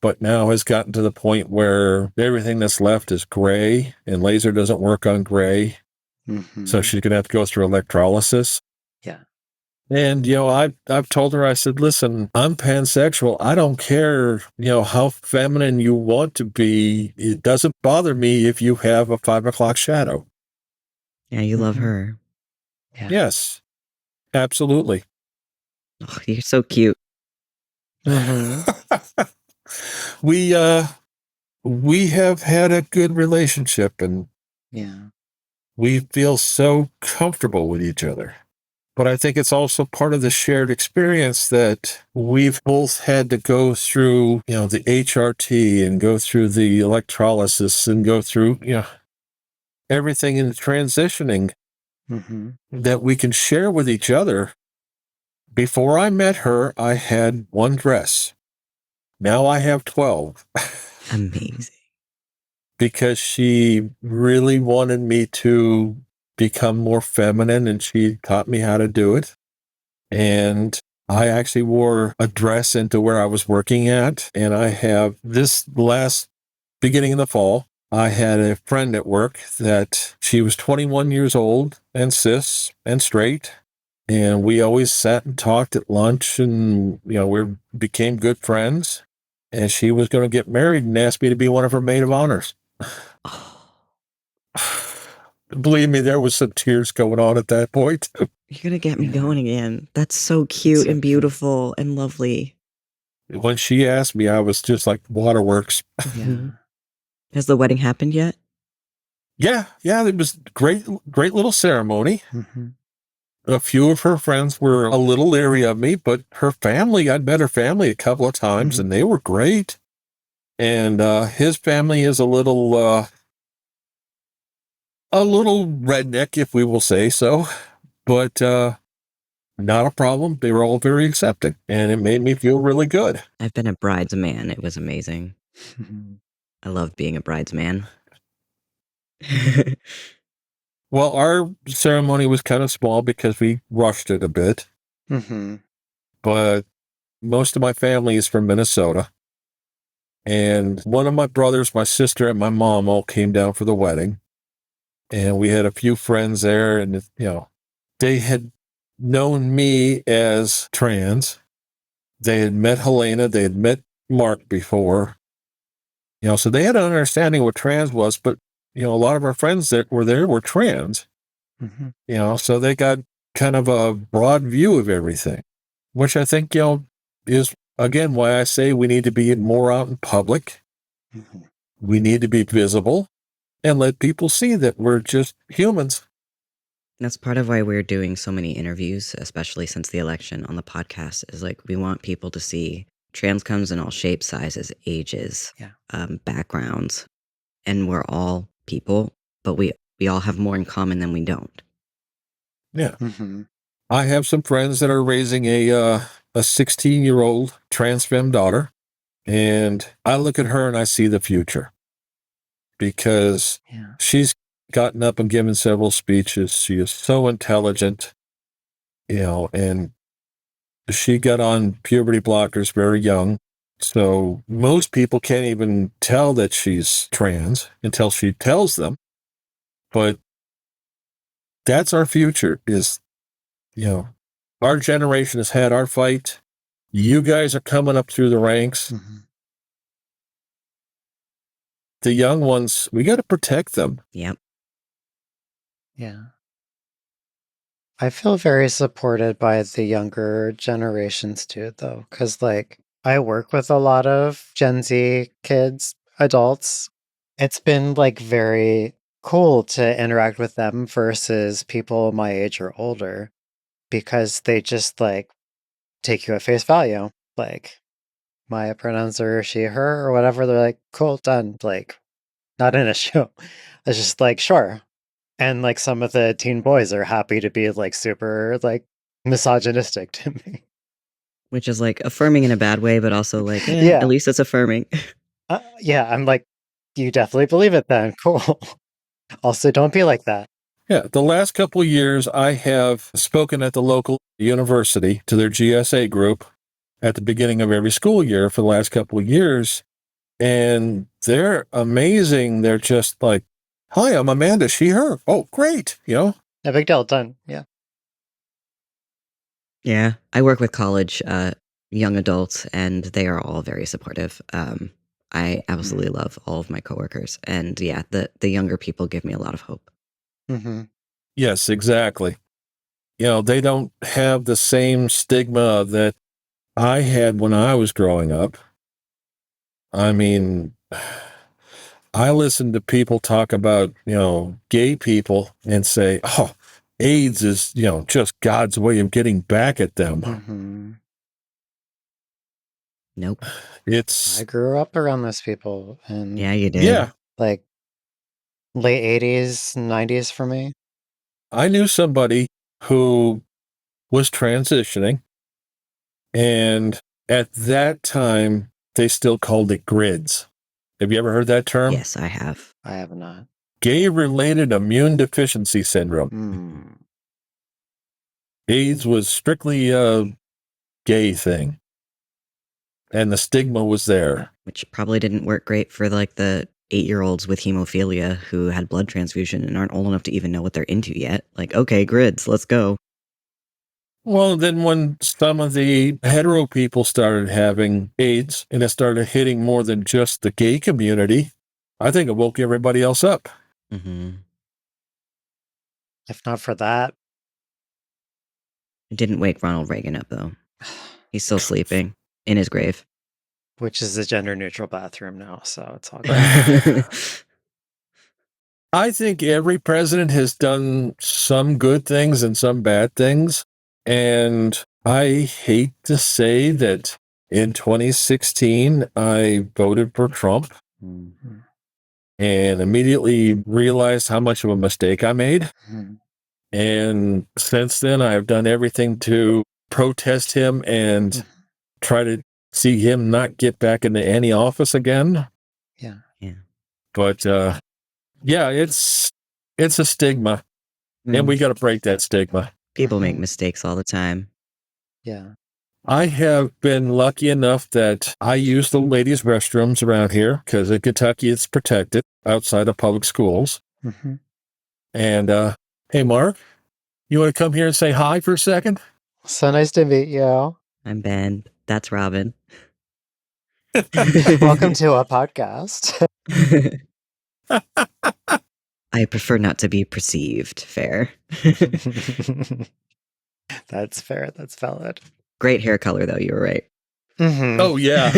but now has gotten to the point where everything that's left is gray, and laser doesn't work on gray. So she's going to have to go through electrolysis. Yeah. And, I've told her, I said, listen, I'm pansexual. I don't care, how feminine you want to be. It doesn't bother me if you have a 5 o'clock shadow. Yeah, you love her. Yeah. Yes, absolutely. Oh, you're so cute. We have had a good relationship, and we feel so comfortable with each other. But I think it's also part of the shared experience that we've both had to go through, the HRT and go through the electrolysis and go through, everything in the transitioning that we can share with each other. Before I met her, I had one dress. Now I have 12. Amazing. Because she really wanted me to become more feminine, and she taught me how to do it. And I actually wore a dress into where I was working at. And I have this last beginning of the fall, I had a friend at work that she was 21 years old and cis and straight. And we always sat and talked at lunch, and, we became good friends. And she was going to get married and asked me to be one of her maid of honors. Oh, Believe me, there was some tears going on at that point. you're going to get me Yeah. going again. That's so cute So and beautiful and lovely. When she asked me, I was just like waterworks. Yeah. Has the wedding happened yet? Yeah, it was great little ceremony. Mhm. A few of her friends were a little leery of me, but her family, I'd met her family a couple of times, Mhm. and they were great. And his family is a little redneck, if we will say so, but not a problem. They were all very accepting, and it made me feel really good. I've been a bridesman. It was amazing. Mhm. I love being a bridesman. Well, our ceremony was kind of small because we rushed it a bit, Mhm. but most of my family is from Minnesota. And one of my brothers, my sister, and my mom all came down for the wedding. And we had a few friends there, and, they had known me as trans. They had met Helena, they had met Mark before, so they had an understanding of what trans was, but, a lot of our friends that were there were trans. Mhm. So they got kind of a broad view of everything, which I think, is again why I say we need to be more out in public. Mhm. We need to be visible and let people see that we're just humans. That's part of why we're doing so many interviews, especially since the election on the podcast, is like we want people to see trans comes in all shapes, sizes, ages, Yeah. backgrounds, and we're all people, but we all have more in common than we don't. Yeah. Mhm. I have some friends that are raising a 16-year-old trans femme daughter, and I look at her and I see the future because Yeah. she's gotten up and given several speeches. She is so intelligent, and she got on puberty blockers very young. So most people can't even tell that she's trans until she tells them. But that's our future is, our generation has had our fight. You guys are coming up through the ranks. Mhm. The young ones, we got to protect them. Yep. Yeah. I feel very supported by the younger generations too, though, because I work with a lot of Gen Z kids, adults. It's been very cool to interact with them versus people my age or older because they just take you at face value. My pronouns are she, her, or whatever. They're like, cool, done. Not an issue. It's just sure. And some of the teen boys are happy to be super misogynistic to me. Which is affirming in a bad way, but also at Yeah. least it's affirming. Yeah, I'm you definitely believe it then. Cool. Also, don't be like that. Yeah, the last couple of years, I have spoken at the local university to their GSA group at the beginning of every school year for the last couple of years. And they're amazing. They're just like, hi, I'm Amanda, she, her. Oh, great. No big deal. Done. Yeah. Yeah, I work with college young adults, and they are all very supportive. I absolutely love all of my coworkers, and yeah, the younger people give me a lot of hope. Mm-hmm. Yes, exactly. They don't have the same stigma that I had when I was growing up. I mean, I listen to people talk about, gay people and say, oh, AIDS is, just God's way of getting back at them. Mm-hmm. Nope. It's, I grew up around those people and Yeah, you did. yeah, late 80s, 90s for me. I knew somebody who was transitioning, and at that time, they still called it GRIDS. Have you ever heard that term? Yes, I have. I have not. Gay-related immune deficiency syndrome. AIDS was strictly a gay thing. And the stigma was there. Which probably didn't work great for like the 8-year-olds with hemophilia who had blood transfusion and aren't old enough to even know what they're into yet. Like, okay, GRIDS, let's go. Well, then when some of the hetero people started having AIDS and it started hitting more than just the gay community, I think it woke everybody else up. Mm-hmm. If not for that. It didn't wake Ronald Reagan up, though. He's still sleeping in his grave. Which is a gender-neutral bathroom now, so it's all good. I think every president has done some good things and some bad things. And I hate to say that in 2016, I voted for Trump and immediately realized how much of a mistake I made. And since then, I've done everything to protest him and try to see him not get back into any office again. Yeah. But yeah, it's a stigma, and we got to break that stigma. People make mistakes all the time. Yeah. I have been lucky enough that I use the ladies' restrooms around here because in Kentucky it's protected outside of public schools. And hey, Mark, you want to come here and say hi for a second? So nice to meet you. I'm Ben. That's Robin. Welcome to a podcast. I prefer not to be perceived. Fair. That's fair. That's valid. Great hair color, though. You were right. Oh, yeah.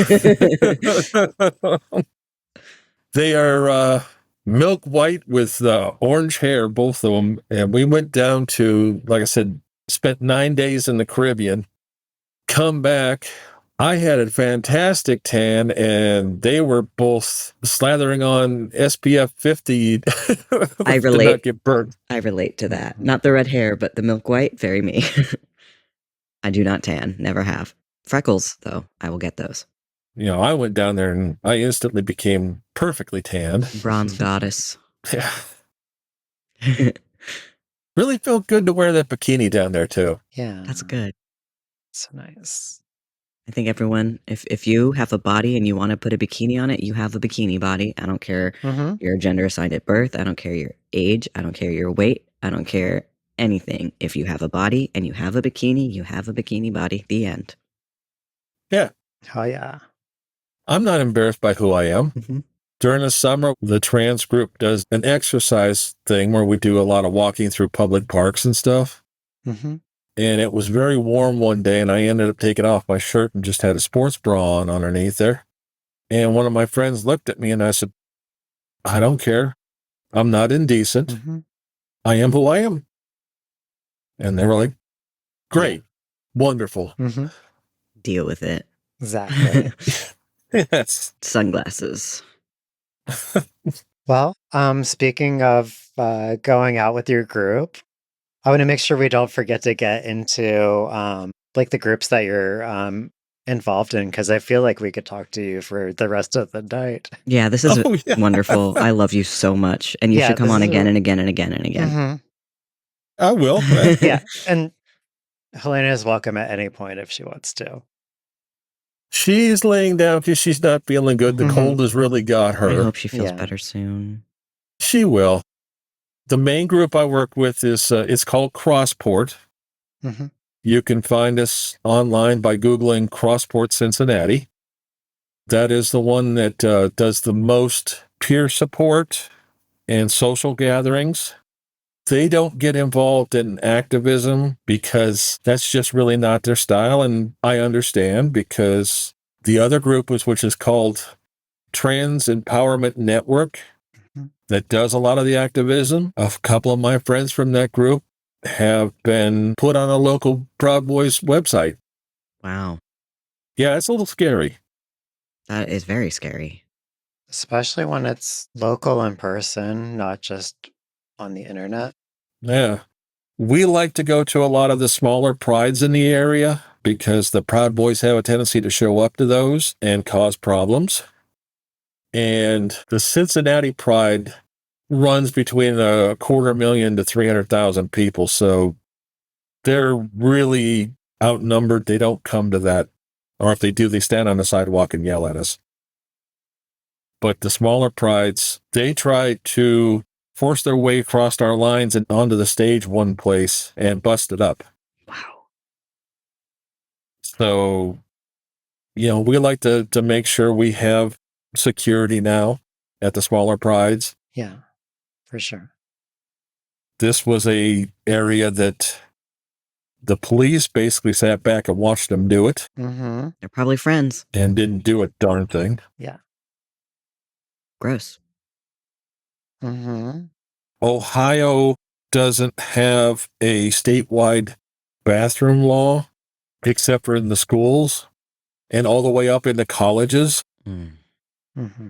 They are milk white with orange hair, both of them. And we went down to, like I said, spent 9 days in the Caribbean. Come back. I had a fantastic tan, and they were both slathering on SPF 50 I to relate. not get burnt. I relate to that. Not the red hair, but the milk white. Very me. I do not tan. Never have. Freckles, though. I will get those. You know, I went down there and I instantly became perfectly tan. Bronze goddess. Yeah. Really felt good to wear that bikini down there, too. Yeah. That's good. So nice. I think everyone, if you have a body and you want to put a bikini on it, you have a bikini body. I don't care your gender assigned at birth. I don't care your age. I don't care your weight. I don't care anything. If you have a body and you have a bikini, you have a bikini body. The end. Yeah. Oh, yeah. I'm not embarrassed by who I am. During the summer, the trans group does an exercise thing where we do a lot of walking through public parks and stuff. And it was very warm one day, and I ended up taking off my shirt and just had a sports bra on underneath there. And one of my friends looked at me and I said, I don't care. I'm not indecent. I am who I am. And they were like, great, wonderful. Deal with it. Exactly. Yes. Sunglasses. Well, speaking of going out with your group, I want to make sure we don't forget to get into like the groups that you're involved in, because I feel like we could talk to you for the rest of the night. Yeah, this is wonderful. I love you so much. And you should come on again and again and again and again. I will. Yeah. And Helena is welcome at any point if she wants to. She's laying down because she's not feeling good. The cold has really got her. I hope she feels better soon. She will. The main group I work with is it's called Crossport. You can find us online by Googling Crossport Cincinnati. That is the one that does the most peer support and social gatherings. They don't get involved in activism because that's just really not their style. And I understand, because the other group, which is called Trans Empowerment Network, that does a lot of the activism. A couple of my friends from that group have been put on a local Proud Boys website. Wow. Yeah, it's a little scary. That is very scary. Especially when it's local in person, not just on the internet. Yeah. We like to go to a lot of the smaller prides in the area because the Proud Boys have a tendency to show up to those and cause problems. And the Cincinnati Pride runs between 250,000 to 300,000 people. So they're really outnumbered. They don't come to that. Or if they do, they stand on the sidewalk and yell at us. But the smaller prides, they try to force their way across our lines and onto the stage one place and bust it up. Wow. So, we like to make sure we have security now at the smaller prides. Yeah, for sure. This was a area that the police basically sat back and watched them do it. Mm-hmm. They're probably friends. And didn't do a darn thing. Yeah. Gross. Mm-hmm. Ohio doesn't have a statewide bathroom law, except for in the schools and all the way up into colleges. Mm-hmm.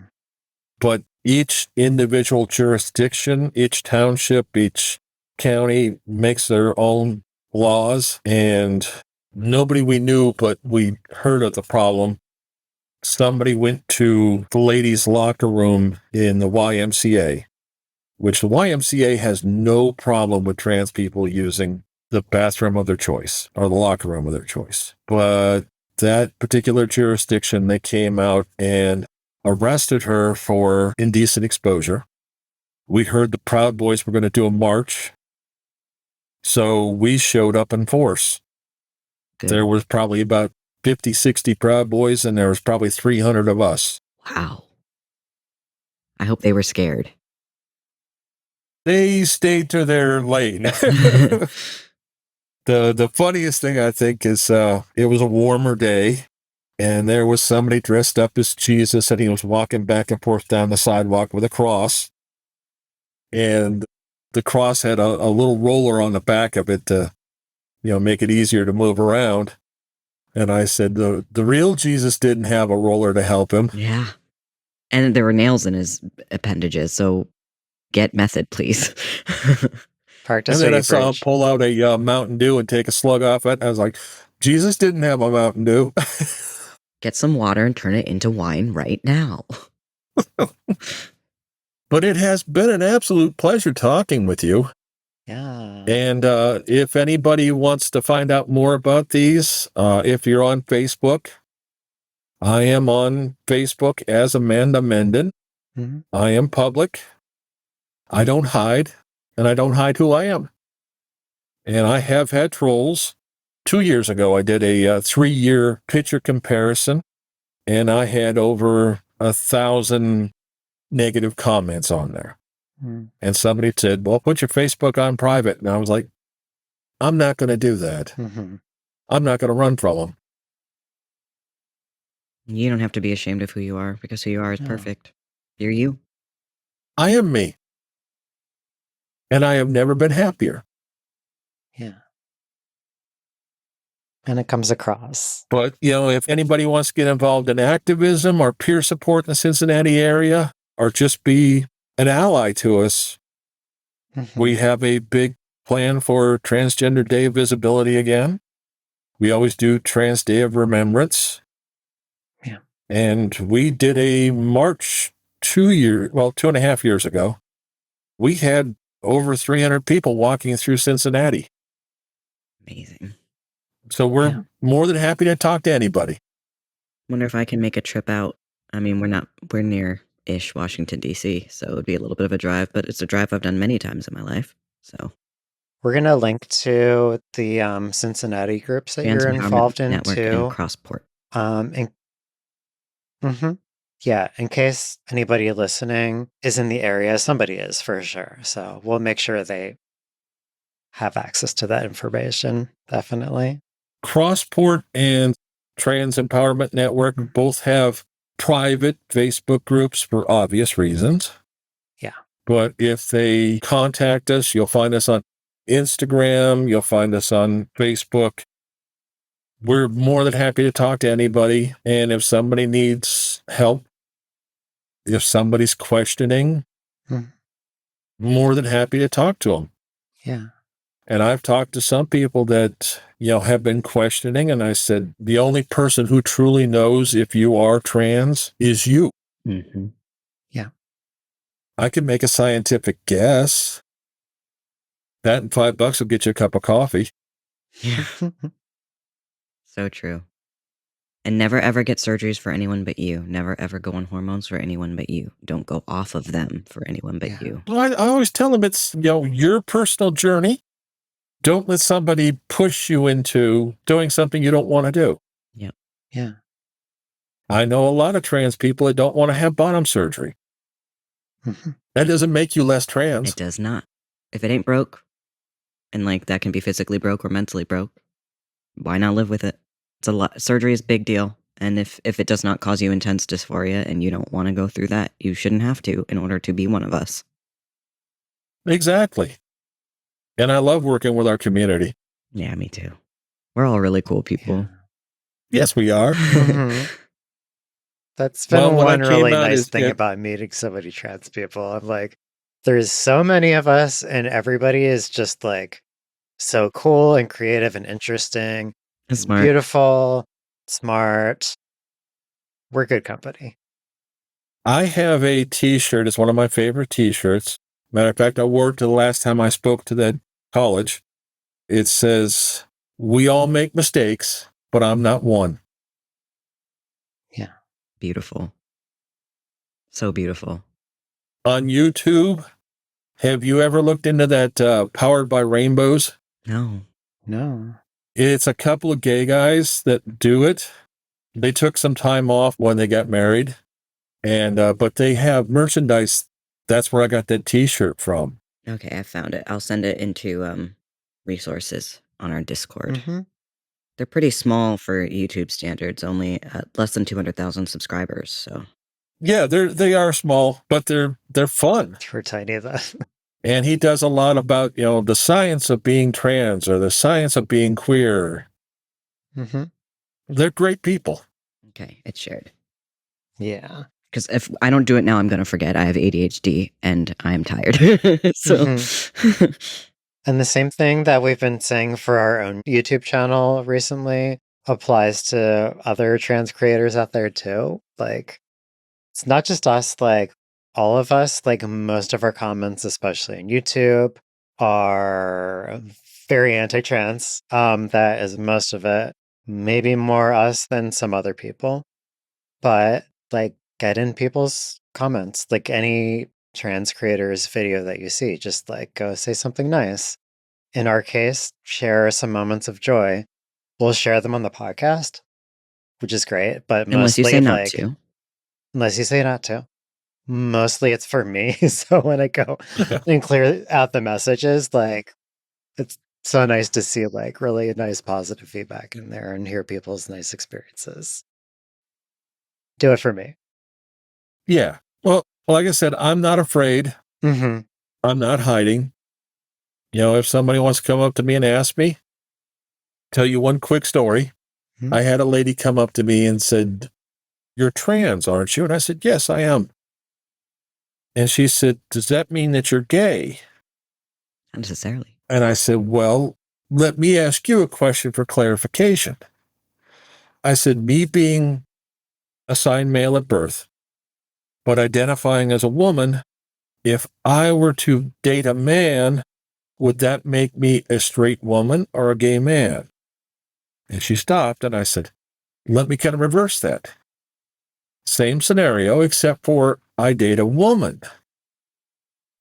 But each individual jurisdiction, each township, each county makes their own laws. And nobody we knew, but we heard of the problem. Somebody went to the ladies' locker room in the YMCA, which the YMCA has no problem with trans people using the bathroom of their choice or the locker room of their choice. But that particular jurisdiction, they came out and arrested her for indecent exposure. We heard the Proud Boys were going to do a march. So we showed up in force. Good. There was probably about 50, 60 Proud Boys, and there was probably 300 of us. Wow. I hope they were scared. They stayed to their lane. The funniest thing, I think, is it was a warmer day, and there was somebody dressed up as Jesus, and he was walking back and forth down the sidewalk with a cross. And the cross had a little roller on the back of it to, make it easier to move around. And I said, the real Jesus didn't have a roller to help him. Yeah. And there were nails in his appendages, so get method, please. Practice. And then I saw him pull out a Mountain Dew and take a slug off it. I was like, Jesus didn't have a Mountain Dew. Get some water and turn it into wine right now. But it has been an absolute pleasure talking with you. Yeah. And if anybody wants to find out more about these, if you're on Facebook, I am on Facebook as Amanda Menden. Mm-hmm. I am public. I don't hide, and I don't hide who I am. And I have had trolls. 2 years ago, I did a 3-year picture comparison, and I had over 1,000 negative comments on there. And somebody said, well, put your Facebook on private. And I was like, I'm not going to do that. Mm-hmm. I'm not going to run from them. You don't have to be ashamed of who you are, because who you are is perfect. You're you. I am me. And I have never been happier. Yeah. And it comes across. But, if anybody wants to get involved in activism or peer support in the Cincinnati area, or just be an ally to us, we have a big plan for Transgender Day of Visibility again. We always do Trans Day of Remembrance. Yeah. And we did a march 2.5 years ago. We had over 300 people walking through Cincinnati. Amazing. So we're more than happy to talk to anybody. Wonder if I can make a trip out. I mean, we're near-ish Washington, D.C., so it would be a little bit of a drive, but it's a drive I've done many times in my life, so. We're going to link to the Cincinnati groups that you're involved in, Network too. And Crossport. Yeah, in case anybody listening is in the area, somebody is for sure. So we'll make sure they have access to that information, definitely. Crossport and Trans Empowerment Network both have private Facebook groups for obvious reasons. Yeah. But if they contact us, you'll find us on Instagram, you'll find us on Facebook. We're more than happy to talk to anybody. And if somebody needs help, if somebody's questioning, more than happy to talk to them. Yeah. And I've talked to some people that, have been questioning, and I said, the only person who truly knows if you are trans is you. Mm-hmm. Yeah. I can make a scientific guess. That and $5 will get you a cup of coffee. Yeah. So true. And never ever get surgeries for anyone but you. Never ever go on hormones for anyone but you. Don't go off of them for anyone but you. Well, I always tell them it's, your personal journey. Don't let somebody push you into doing something you don't want to do. Yep. Yeah. I know a lot of trans people that don't want to have bottom surgery. That doesn't make you less trans. It does not. If it ain't broke, and like that can be physically broke or mentally broke, why not live with it? It's a lot. Surgery is a big deal. And if it does not cause you intense dysphoria and you don't want to go through that, you shouldn't have to in order to be one of us. Exactly. And I love working with our community. Yeah, me too. We're all really cool people. Yeah. Yes, we are. That's been one really nice thing it, about meeting so many trans people. I'm like, there's so many of us, and everybody is just like so cool and creative and interesting, and Smart. beautiful, smart. We're good company. I have a t-shirt. It's one of my favorite t-shirts. Matter of fact, I wore it the last time I spoke to that college. It says, "We all make mistakes, but I'm not one." Yeah. Beautiful. So beautiful. On YouTube, have you ever looked into that Powered by Rainbows? No. It's a couple of gay guys that do it. They took some time off when they got married, and but they have merchandise. That's where I got that t-shirt from. Okay, I found it. I'll send it into resources on our Discord. They're pretty small for YouTube standards, only less than 200,000 subscribers, so. Yeah, they are small, but they're fun. We're tiny though. And he does a lot about, the science of being trans or the science of being queer. They're great people. Okay, it's shared. Yeah. Because if I don't do it now, I'm going to forget. I have ADHD and I'm tired. So. And the same thing that we've been saying for our own YouTube channel recently applies to other trans creators out there too. Like, it's not just us, like all of us, like most of our comments, especially on YouTube, are very anti-trans. That is most of it. Maybe more us than some other people. But like, get in people's comments. Like any trans creator's video that you see, just like go say something nice. In our case, share some moments of joy. We'll share them on the podcast, which is great. But unless you mostly, say not to. Unless you say not to. Mostly it's for me. So when I go and clear out the messages, like it's so nice to see like really nice positive feedback in there and hear people's nice experiences. Do it for me. Yeah. Well, like I said, I'm not afraid. I'm not hiding. If somebody wants to come up to me and ask me, tell you one quick story. I had a lady come up to me and said, "You're trans, aren't you?" And I said, "Yes, I am." And she said, "Does that mean that you're gay?" Not necessarily. And I said, "Well, let me ask you a question for clarification." I said, "Me being assigned male at birth, but identifying as a woman, if I were to date a man, would that make me a straight woman or a gay man?" And she stopped, and I said, "Let me kind of reverse that. Same scenario, except for I date a woman.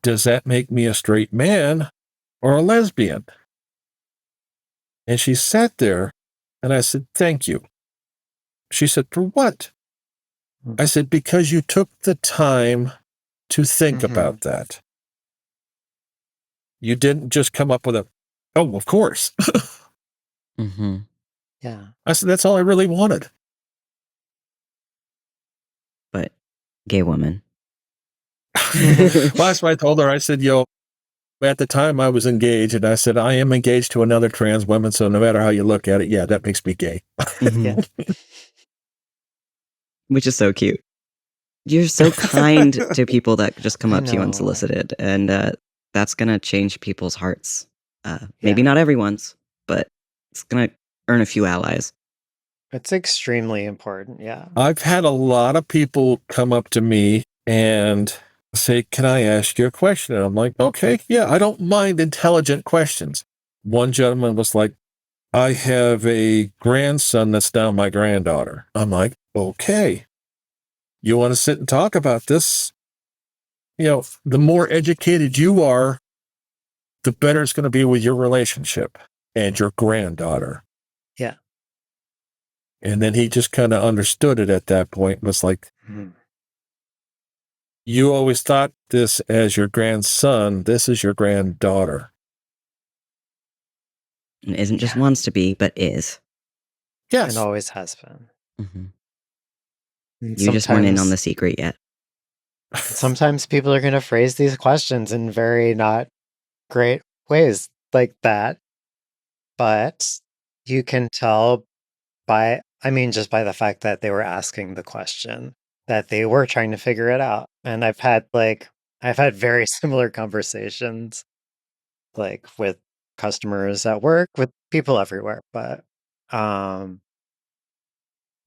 Does that make me a straight man or a lesbian?" And she sat there, and I said, "Thank you." She said, "For what?" I said, "Because you took the time to think about that. You didn't just come up with "Oh, of course." Yeah. I said, "That's all I really wanted." But gay woman. Well, that's what I told her. I said, at the time I was engaged, and I said, "I am engaged to another trans woman, so no matter how you look at it, yeah, that makes me gay." Yeah. Which is so cute. You're so kind to people that just come up to you unsolicited, and that's going to change people's hearts. Maybe not everyone's, but it's going to earn a few allies. It's extremely important, yeah. I've had a lot of people come up to me and say, "Can I ask you a question?" And I'm like, "Okay, yeah, I don't mind intelligent questions." One gentleman was like, "I have a grandson that's now my granddaughter." I'm like, "Okay, you want to sit and talk about this?" The more educated you are, the better it's going to be with your relationship and your granddaughter. Yeah. And then he just kind of understood it at that point, was like, you always thought this as your grandson. This is your granddaughter. And isn't just wants to be, but is. And Yes. always has been. Mm-hmm. And You just weren't in on the secret yet. Sometimes people are going to phrase these questions in very not great ways like that. But you can tell just by the fact that they were asking the question, that they were trying to figure it out. And I've had very similar conversations, like with customers at work, with people everywhere. But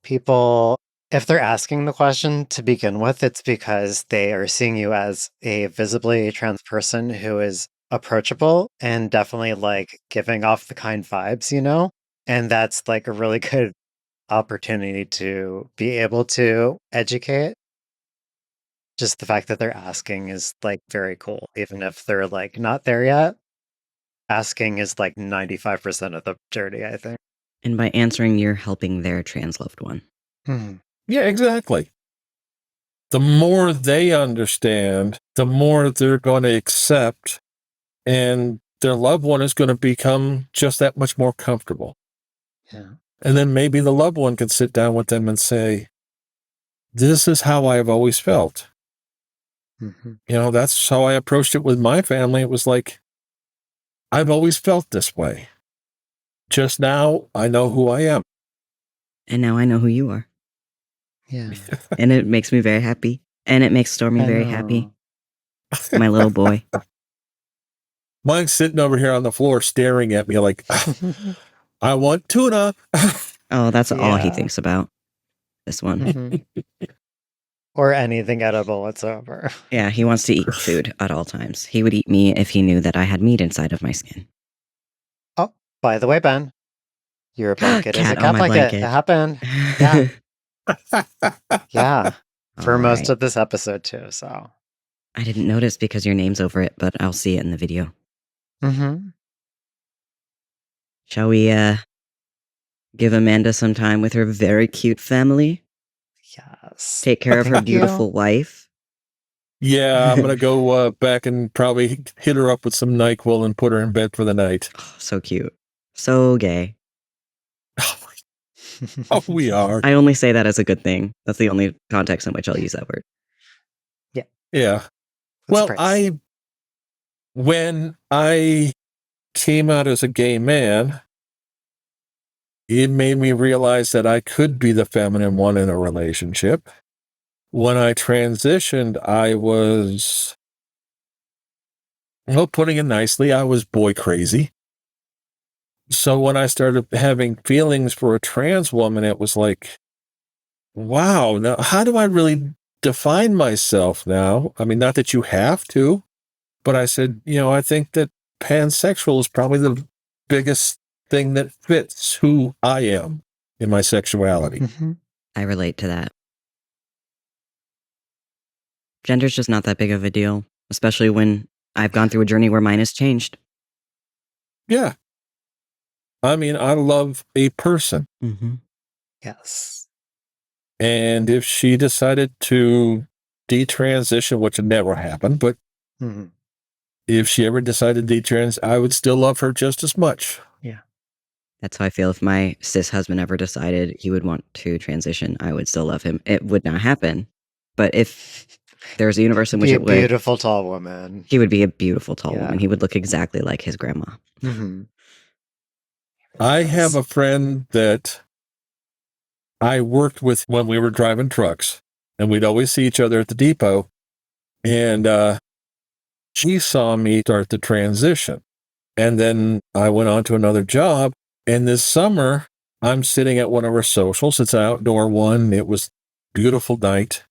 people, if they're asking the question to begin with, it's because they are seeing you as a visibly trans person who is approachable and definitely like giving off the kind vibes. And that's like a really good opportunity to be able to educate. Just the fact that they're asking is like very cool, even if they're like not there yet. Asking is like 95% of the journey, I think. And by answering, you're helping their trans loved one. Yeah, exactly. The more they understand, the more they're going to accept, and their loved one is going to become just that much more comfortable. Yeah. And then maybe the loved one can sit down with them and say, "This is how I've always felt." That's how I approached it with my family. It was like, I've always felt this way. Just now, I know who I am. And now I know who you are. Yeah. And it makes me very happy. And it makes Stormy very happy. My little boy. Mine's sitting over here on the floor staring at me like, I want tuna. Oh, that's all he thinks about. This one. Or anything edible whatsoever. Yeah, he wants to eat food at all times. He would eat me if he knew that I had meat inside of my skin. Oh, by the way, Ben, your blanket is a cat blanket. It happened. Yeah. Yeah. For most of this episode, too, so. I didn't notice because your name's over it, but I'll see it in the video. Shall we, give Amanda some time with her very cute family? Yes. Take care of her beautiful wife? Yeah, I'm going to go back and probably hit her up with some NyQuil and put her in bed for the night. Oh, so cute. So gay. Oh, we are. I only say that as a good thing. That's the only context in which I'll use that word. Yeah. Yeah. Well, when I came out as a gay man, it made me realize that I could be the feminine one in a relationship. When I transitioned, I was, putting it nicely, I was boy crazy. So when I started having feelings for a trans woman, it was like, wow, now how do I really define myself now? I mean, not that you have to, but I said, I think that pansexual is probably the biggest thing that fits who I am in my sexuality. I relate to that. Gender's just not that big of a deal, especially when I've gone through a journey where mine has changed. Yeah. I mean, I love a person. Yes. And if she decided to detransition, which would never happen, but if she ever decided to detrans, I would still love her just as much. Yeah. That's how I feel. If my cis husband ever decided he would want to transition, I would still love him. It would not happen. But if there's a universe in which it would... Be a beautiful tall woman. He would be a beautiful tall woman. He would look exactly like his grandma. I have a friend that I worked with when we were driving trucks, and we'd always see each other at the depot. And she saw me start the transition. And then I went on to another job. And this summer, I'm sitting at one of our socials. It's an outdoor one. It was a beautiful night.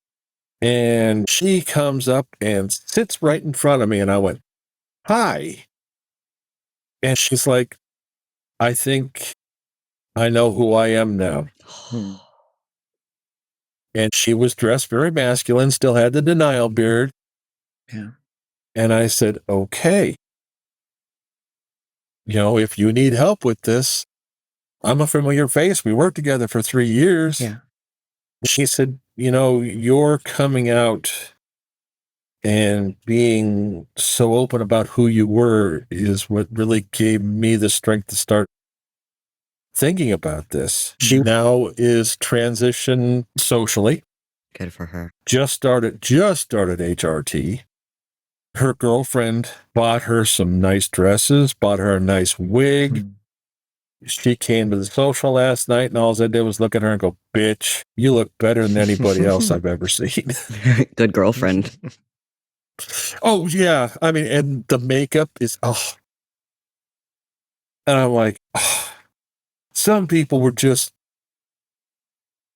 And she comes up and sits right in front of me. And I went, "Hi." And she's like, "I think I know who I am now." Hmm. And she was dressed very masculine, still had the denial beard. Yeah. And I said, "Okay, if you need help with this, I'm a familiar face. We worked together for 3 years." Yeah. She said, "You're coming out and being so open about who you were is what really gave me the strength to start thinking about this." She now is transitioned socially. Good for her. Just started HRT. Her girlfriend bought her some nice dresses, bought her a nice wig. She came to the social last night, and all I did was look at her and go, "Bitch, you look better than anybody else I've ever seen." Good girlfriend. Oh, yeah. I mean, and the makeup is, oh. And I'm like, oh, some people were just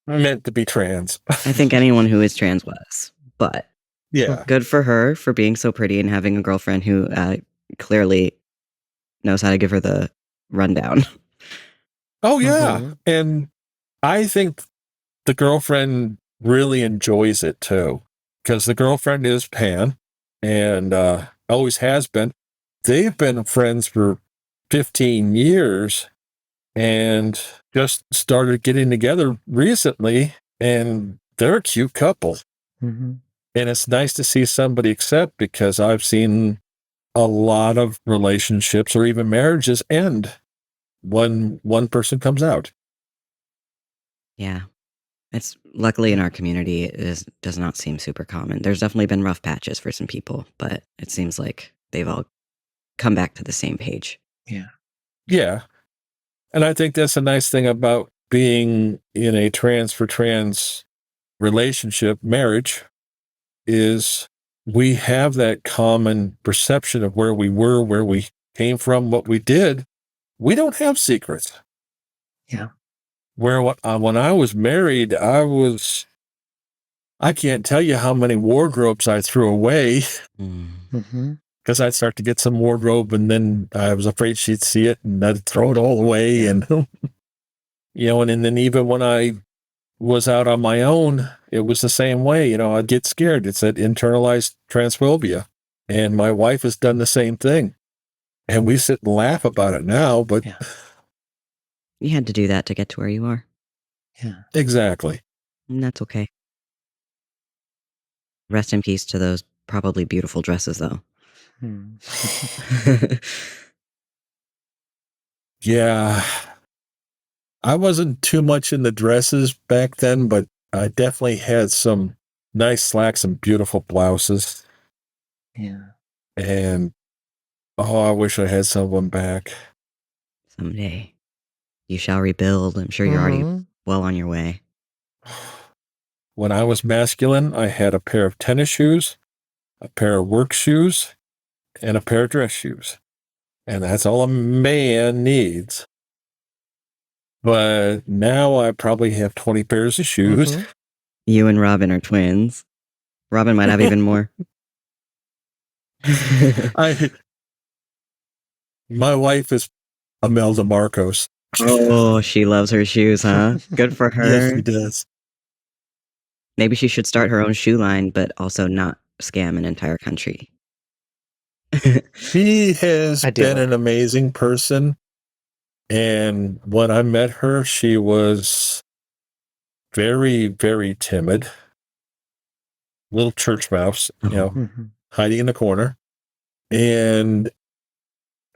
meant to be trans. I think anyone who is trans was, but Yeah. good for her for being so pretty and having a girlfriend who clearly knows how to give her the rundown. Oh, yeah. And I think the girlfriend really enjoys it too, because the girlfriend is pan and always has been. They've been friends for 15 years and just started getting together recently, and they're a cute couple. And it's nice to see somebody accept, because I've seen a lot of relationships or even marriages end when one person comes out. Yeah. It's luckily in our community, does not seem super common. There's definitely been rough patches for some people, but it seems like they've all come back to the same page. Yeah. Yeah. And I think that's a nice thing about being in a trans for trans relationship, marriage, is we have that common perception of where we were, where we came from, what we did. We don't have secrets. Yeah. Where when I was married, I can't tell you how many wardrobes I threw away because I'd start to get some wardrobe and then I was afraid she'd see it and I'd throw it all away. Yeah. And, and then even when I was out on my own, it was the same way. I'd get scared. It's that internalized transphobia. And my wife has done the same thing. And we sit and laugh about it now, but Yeah. You had to do that to get to where you are. Yeah. Exactly. And that's okay. Rest in peace to those probably beautiful dresses, though. Yeah. I wasn't too much in the dresses back then, but I definitely had some nice slacks and beautiful blouses. Yeah. And I wish I had some of them back. Someday. You shall rebuild. I'm sure you're already well on your way. When I was masculine, I had a pair of tennis shoes, a pair of work shoes, and a pair of dress shoes. And that's all a man needs. But now I probably have 20 pairs of shoes. You and Robin are twins. Robin might have even more. My wife is Imelda Marcos. Oh, she loves her shoes, huh? Good for her. Yes, she does. Maybe she should start her own shoe line, but also not scam an entire country. She has been an amazing person. And when I met her, she was very, very timid. Little church mouse, hiding in the corner. And,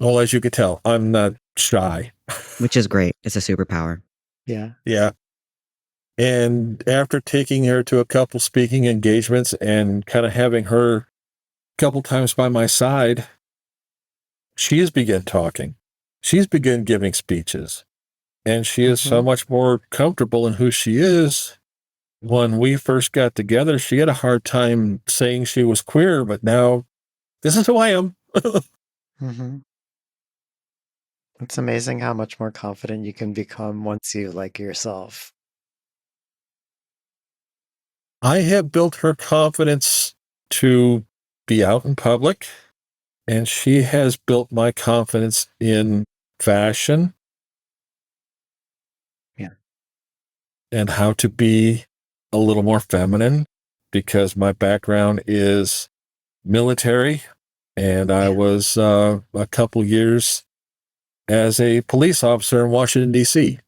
well, as you could tell, I'm not shy. Which is great. It's a superpower. Yeah. Yeah. And after taking her to a couple speaking engagements and kind of having her a couple times by my side, she has begun talking. She's begun giving speeches. And she is so much more comfortable in who she is. When we first got together, she had a hard time saying she was queer, but now this is who I am. It's amazing how much more confident you can become once you like yourself. I have built her confidence to be out in public, and she has built my confidence in fashion Yeah. and how to be a little more feminine because my background is military and I Yeah. was a couple years as a police officer in Washington, D.C.,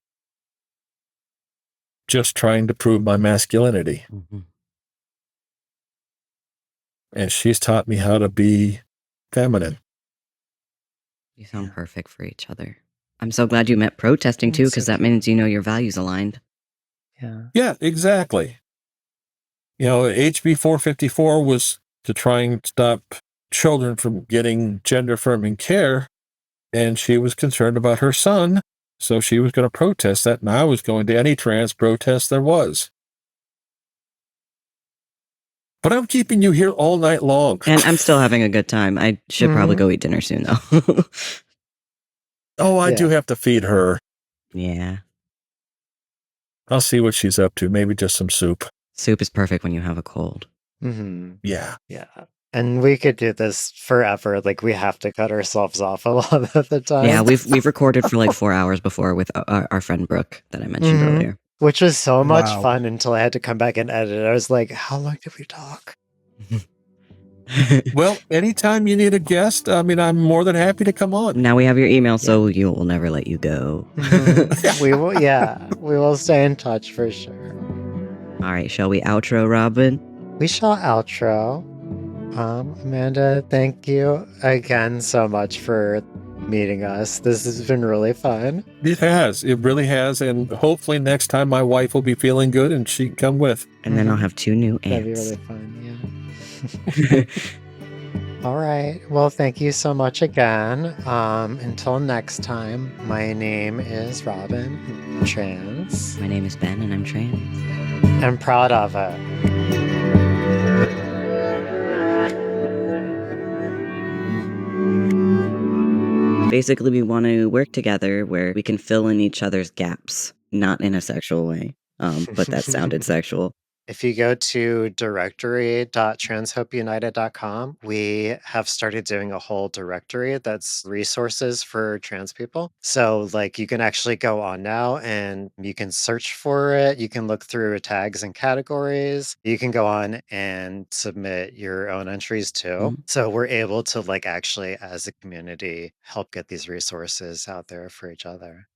just trying to prove my masculinity. Mhm. And she's taught me how to be feminine. You sound Yeah. perfect for each other. I'm so glad you met protesting too, That's because so that cute. means you know your values aligned. Yeah. Yeah, exactly. HB 454 was to try and stop children from getting gender affirming care, and she was concerned about her son, so she was going to protest that, and I was going to any trans protest there was. But I'm keeping you here all night long. And I'm still having a good time. I should probably Mhm. go eat dinner soon, though. Oh, I do Yeah. have to feed her. Yeah. I'll see what she's up to. Maybe just some soup. Soup is perfect when you have a cold. Mhm. Yeah. Yeah. And we could do this forever. Like we have to cut ourselves off a lot of the Yeah, time. we've recorded for like 4 hours before with our friend Brooke that I mentioned Mhm. earlier. Which was so much Wow. fun until I had to come back and edit. I was like, how long did we talk? Well, anytime you need a guest, I mean, I'm more than happy to come on. Now we have your email, Yeah. so you will never let you go. We will, yeah, we will stay in touch for sure. All right, shall we outro, Robin? We shall outro. Amanda, thank you again so much for meeting us. This has been really fun. It has. It really has. And hopefully next time my wife will be feeling good and she can come with. And then I'll have 2 new That'd be aunts. really fun, yeah. All right. Well, thank you so much again. Until next time, my name is Robin, I'm trans. My name is Ben, and I'm trans. I'm proud of it. Basically, we want to work together where we can fill in each other's gaps, not in a sexual way. But that sounded sexual. If you go to directory.transhopeunited.com, we have started doing a whole directory that's resources for trans people. So, like, you can actually go on now and you can search for it. You can look through tags and categories. You can go on and submit your own entries too. Mhm. So, we're able to, like, actually, as a community, help get these resources out there for each other.